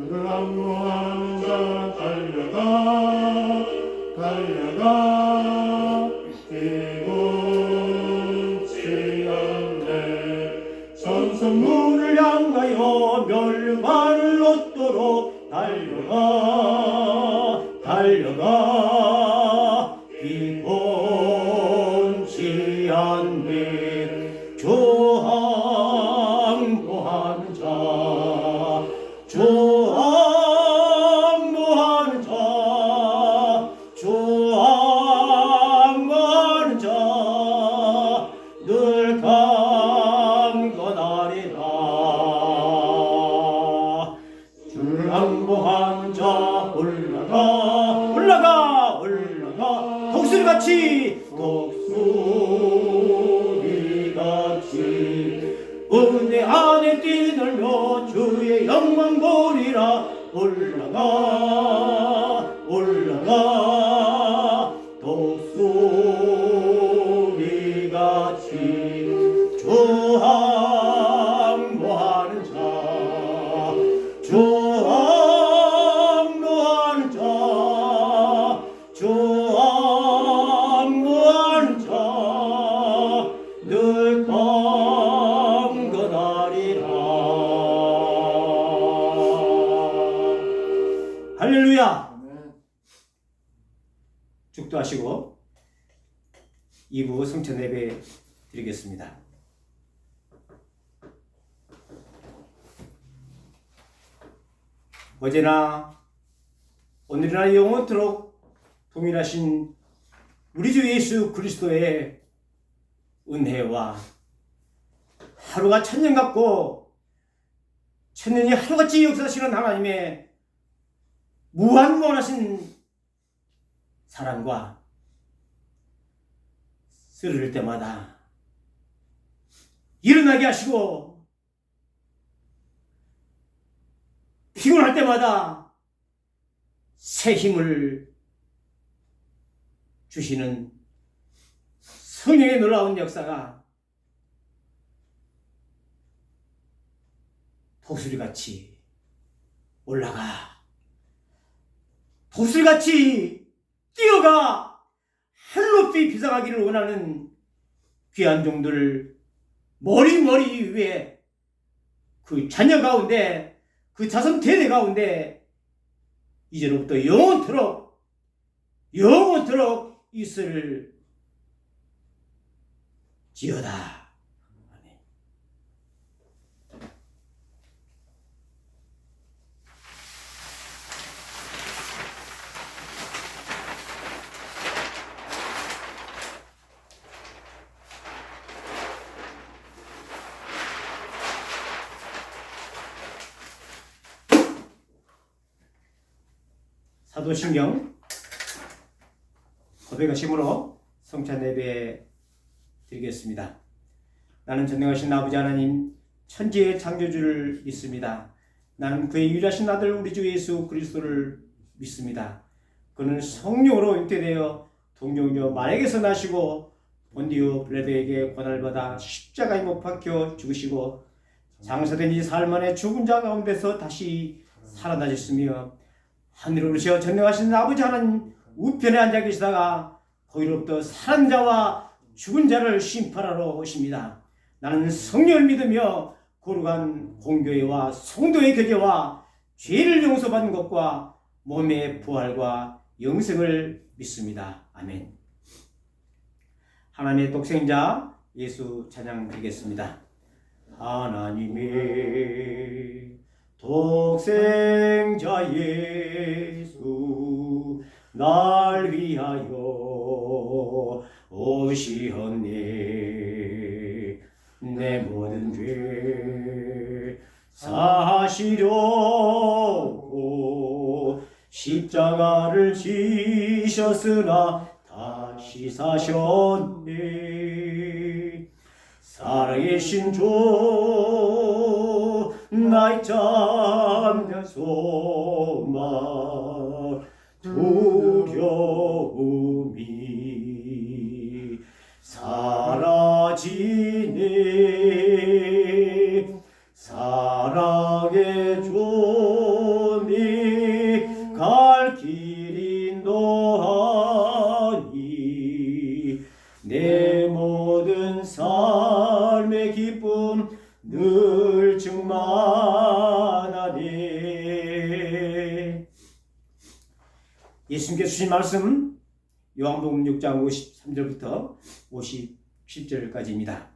주를 안무하는 자 달려가 달려가 뛰고치 않네 선성문을 향하여 멸관을 얻도록 달려가 달려가 비곤치 않네 조항보하는 자 조항보하는 자 조항보하는 자 늘 강건하리라 주를 항복하는 자 올라가 올라가 올라가 독수리같이 독수리같이 은혜 안에 뛰놀며 주의 영광 보리라 올라가 올라가 독수리같이 주항모하는 자 주항모하는 자 주항모하는 자 늘 강건하리라. 할렐루야. 아멘. 축도하시고 2부 성찬 예배 드리겠습니다. 어제나 오늘이나 영원토록 동일하신 우리 주 예수 그리스도의 은혜와 하루가 천년 같고 천년이 하루같이 역사하시는 하나님의 무한무한하신 사랑과 쓰러질 때마다 일어나게 하시고 피곤할 때마다 새 힘을 주시는 성령의 놀라운 역사가 독수리같이 올라가 독수리같이 뛰어가 하늘높이 비상하기를 원하는 귀한 종들 머리 위에 그 자녀 가운데 그 자손 대대 가운데 이제로부터 영원토록 있을 지어다. 사도신경 고백하심으로 성찬 예배 드리겠습니다. 나는 전능하신 아버지 하나님 천지의 창조주를 믿습니다. 나는 그의 유일하신 아들 우리 주 예수 그리스도를 믿습니다. 그는 성령으로 잉태되어 동정녀 마리아에게서 나시고 본디오 빌라도에게 고난을 받아 십자가에 못 박혀 죽으시고 장사된 지 사흘 만에 죽은 자 가운데서 다시 살아나셨으며 하늘로 오르셔 전능하신 아버지 하나님 우편에 앉아 계시다가 거기로부터 살은 자와 죽은 자를 심판하러 오십니다. 나는 성령을 믿으며 거룩한 공교회와 성도의 교제와 죄를 용서받는 것과 몸의 부활과 영생을 믿습니다. 아멘. 하나님의 독생자 예수 찬양드리겠습니다. 하나님의 독생자 예수 날 위하여 오시었네. 내 모든 죄 사시려고 십자가를 지셨으나 다시 사셨네. 살아계신 주 나의 참된 소망 두려움이 사라지네. 사랑의 주 예수님께서 주신 말씀 요한복음 6장 53절부터 57절까지입니다.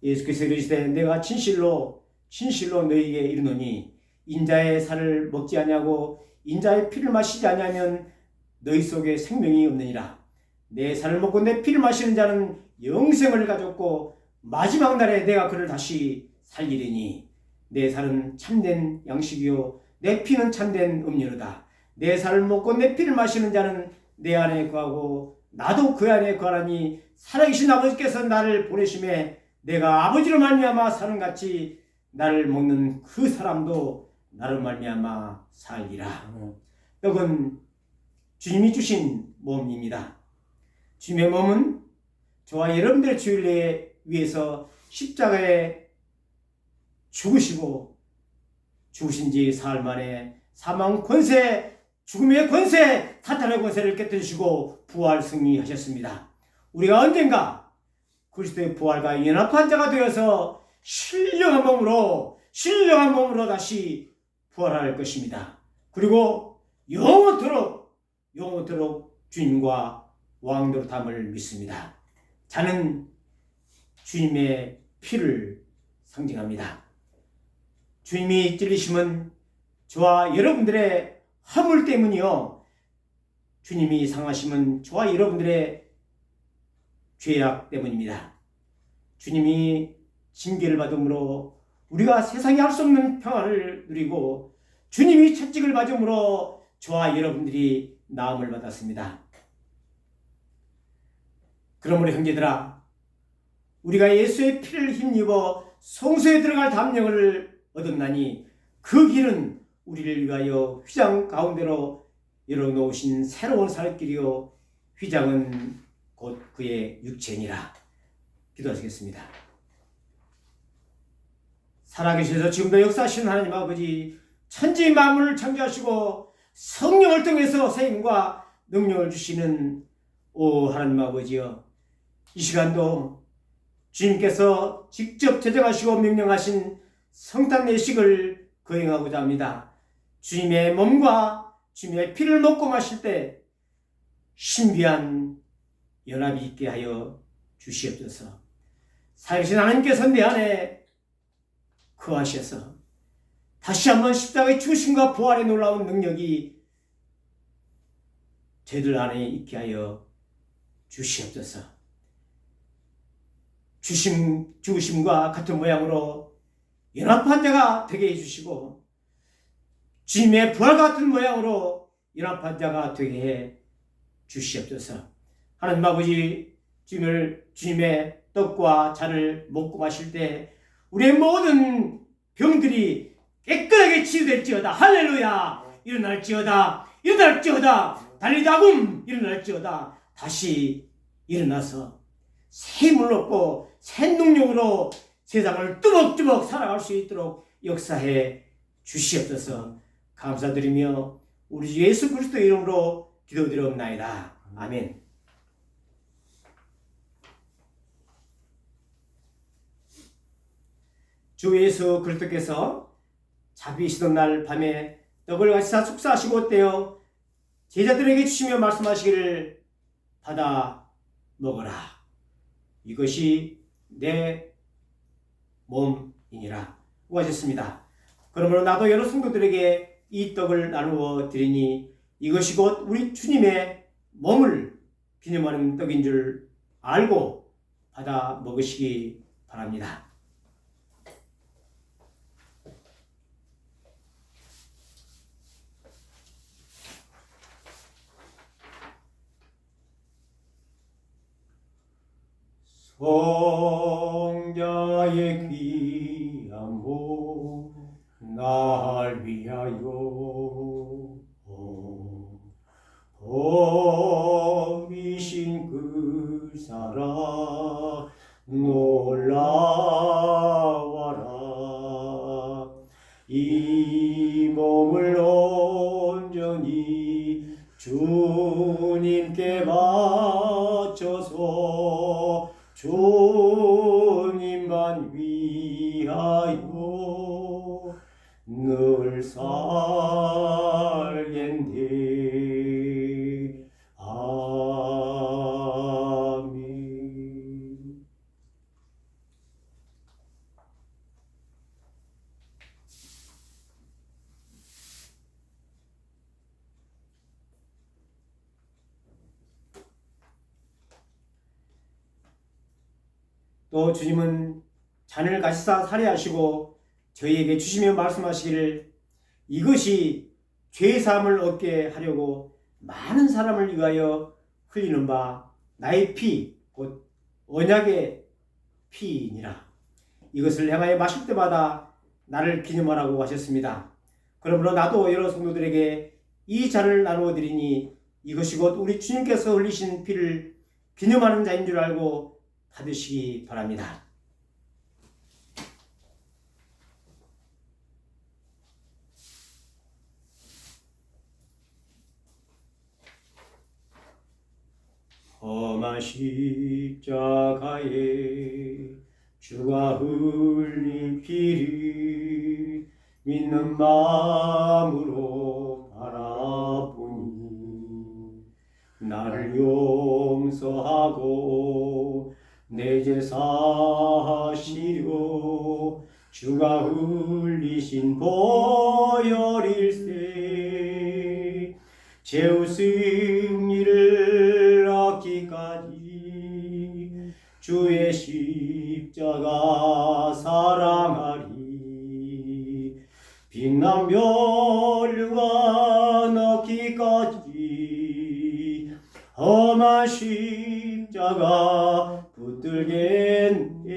예수께서 이르시되 내가 진실로 너희에게 이르노니 인자의 살을 먹지 아니하고 인자의 피를 마시지 아니하면 너희 속에 생명이 없느니라. 내 살을 먹고 내 피를 마시는 자는 영생을 가졌고 마지막 날에 내가 그를 다시 살리리니 내 살은 참된 양식이요 내 피는 참된 음료로다. 내 살을 먹고 내 피를 마시는 자는 내 안에 거하고 나도 그 안에 거하니 살아계신 아버지께서 나를 보내심에 내가 아버지로 말미암아 사는 같이 나를 먹는 그 사람도 나로 말미암아 살리라. 떡은 주님이 주신 몸입니다. 주님의 몸은 저와 여러분들의 주일에 위해서 십자가에 죽으시고 죽으신 지 사흘 만에 사망 권세, 죽음의 권세, 사탄의 권세를 깨뜨리시고 부활 승리하셨습니다. 우리가 언젠가 그리스도의 부활과 연합한 자가 되어서 신령한 몸으로 다시 부활할 것입니다. 그리고 영원토록 주님과 왕노릇함을 믿습니다. 자는 주님의 피를 상징합니다. 주님이 찔리심은 저와 여러분들의 허물 때문이요. 주님이 상하심은 저와 여러분들의 죄악 때문입니다. 주님이 징계를 받음으로 우리가 세상에 할 수 없는 평안을 누리고 주님이 채찍을 받음으로 저와 여러분들이 나음을 받았습니다. 그러므로 형제들아, 우리가 예수의 피를 힘입어 성소에 들어갈 담력을 얻었나니 그 길은 우리를 위하여 휘장 가운데로 열어놓으신 새로운 살길이요 휘장은 곧 그의 육체니라. 기도하시겠습니다. 살아계셔서 지금도 역사하시는 하나님 아버지, 천지 만물을 창조하시고 성령을 통해서 생과 능력을 주시는 오 하나님 아버지여, 이 시간도 주님께서 직접 제정하시고 명령하신 성탄 예식을 거행하고자 합니다. 주님의 몸과 주님의 피를 먹고 마실 때 신비한 연합이 있게 하여 주시옵소서. 살아계신 하나님께서 내 안에 거하셔서 다시 한번 십자가의 죽으심과 부활의 놀라운 능력이 저희들 안에 있게 하여 주시옵소서. 죽으심과 같은 모양으로 연합한 자가 되게 해주시고 주님의 부활과 같은 모양으로 연합한 자가 되게 해 주시옵소서. 하나님 아버지, 주님의 떡과 잔을 먹고 마실 때 우리의 모든 병들이 깨끗하게 치유될지어다. 할렐루야. 일어날지어다. 달리자금 일어날지어다. 다시 일어나서 새 힘을 얻고 새 능력으로 세상을 뚜벅뚜벅 살아갈 수 있도록 역사해 주시옵소서. 감사드리며 우리 주 예수 그리스도 이름으로 기도드리옵나이다. 아멘. 주 예수 그리스도께서 자비시던 날 밤에 떡을 가지사 축사하시고 떼어 제자들에게 주시며 말씀하시기를 받아 먹어라. 이것이 내 몸이니라 고 하셨습니다. 그러므로 나도 여러 성도들에게 이 떡을 나누어 드리니 이것이 곧 우리 주님의 몸을 기념하는 떡인 줄 알고 받아 먹으시기 바랍니다. 성자의 귀한 몸 날 위하여 범이신 그 사랑 놀라워라. 이 몸을 온전히 주님께 바쳐서 주님만 위하여 늘 살겠네. 또 주님은 잔을 가시사 살해하시고 저희에게 주시며 말씀하시기를 이것이 죄사함을 얻게 하려고 많은 사람을 위하여 흘리는 바 나의 피 곧 언약의 피이니라. 이것을 행하여 마실 때마다 나를 기념하라고 하셨습니다. 그러므로 나도 여러 성도들에게 이 잔을 나누어 드리니 이것이 곧 우리 주님께서 흘리신 피를 기념하는 자인 줄 알고 받으시기 바랍니다. 험한 십자가에 주가 흘린 피를 믿는 마음으로 바라보니 나를 용서하고 내 죄 사하시려 주가 흘리신 보혈일세 죄의 승리를 얻기까지 주의 십자가 사랑하리 빛난 멸류가 넣기까지 험한 십자가 붙들겠네.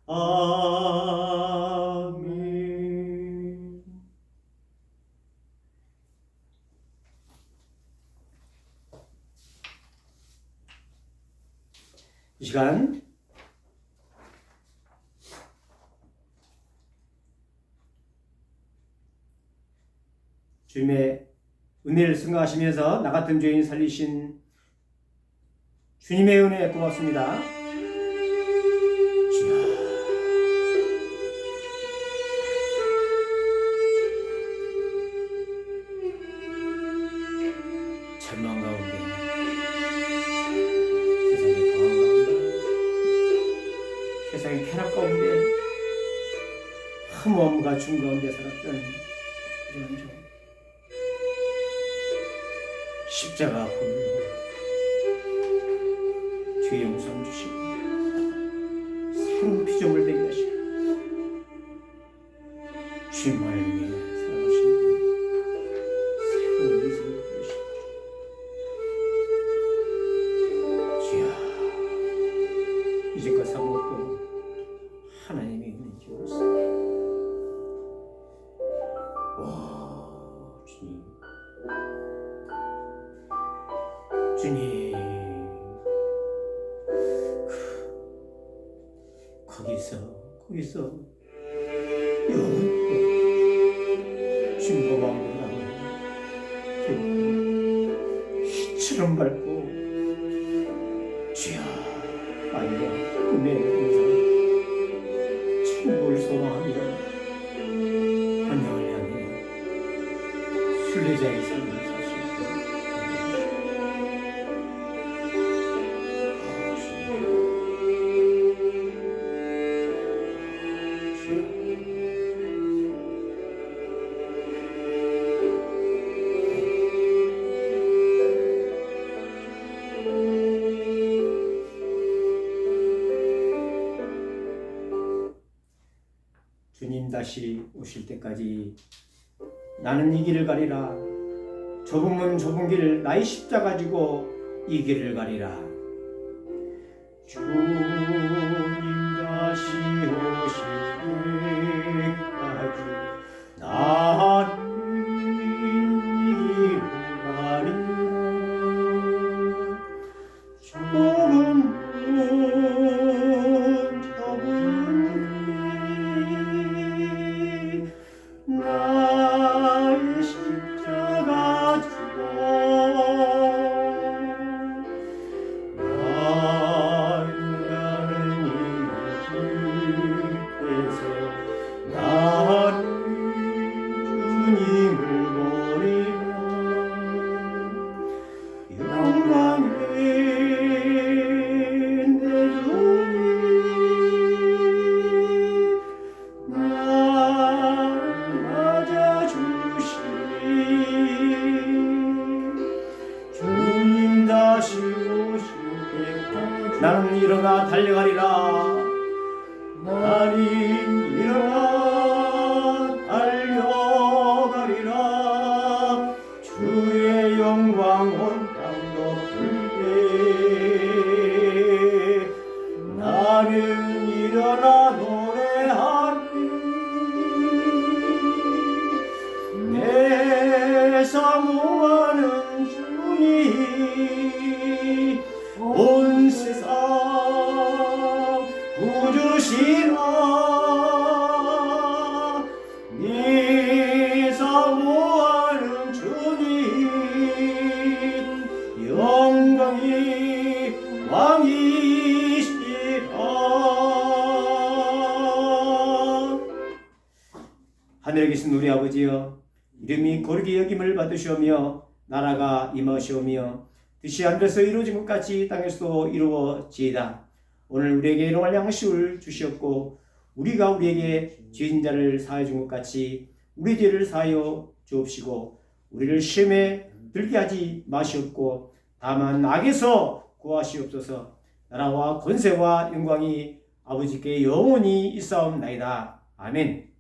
아멘. 이 시간 주님의 은혜를 생각하시면서 나 같은 죄인 살리신 주님의 은혜 고맙습니다. 주여, 절망 가운데, 세상의 방황 가운데, 세상의 쾌락 가운데, 흠없음과 중 가운데 살았던 이런 종 십자가 홀로 주의 용서 주시고 새로운 피조물 되게 하시고 주님만을 위해 살아가신 새로운 인생을 보내시고 주여 이제껏 사모했던 하나님의 은혜인 줄 알았습니다. 오 주님, 주님, 거기서 영원히 주님과 마음을 나누고 희처럼 밝고 주여 아이와 꿈의 인생 천국을 소망하며 환영을 향해 순례자의 삶을 살 수 있도록 주님 다시 오실 때까지 나는 이 길을 가리라. 좁은 문 좁은 길 나의 십자가 가지고 이 길을 가리라. 주님 다시 오실 때까지 나는 이 길을 가리라. 좁은 문 좁은 나의 십자가 지고 나는 가는 이 길에서 나는 주님을 보리라. 영광의 내 주님 나를 맞아주시니 일어나 달려가리라. 나는 일어나 달려가리라. 주의 영광 온 땅 덮을 때 나는 일어나 노래하리. 내 사모하는 주님 온 세상 구주시라. 네 사모하는 주님 영광이 왕이시라. 하늘에 계신 우리 아버지여, 이름이 거룩히 여김을 받으시오며 나라가 임하시오며 뜻이 하늘에서 이루어진 것 같이 땅에서도 이루어지이다. 오늘 우리에게 일용할 양식을 주시옵고 우리가 우리에게 죄진 자를 사하여 준 것 같이 우리 죄를 사하여 주옵시고 우리를 시험에 들게 하지 마시옵고 다만 악에서 구하시옵소서. 나라와 권세와 영광이 아버지께 영원히 있사옵나이다. 아멘.